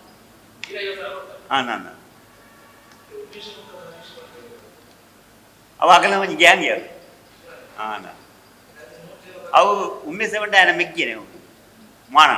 ಹಾಂ ನಾನು ಅವಾಗಲ್ಲ ಒಂದು ಗ್ಯಾಂಗ್ ಯಾರು ಹಾಂ ನಾನು ಅವು ಉಮ್ಮೆಸೆ ಬಂಡೆ ఆయన ಮೆಗ್ಗಿಯೇ ಮಾಣ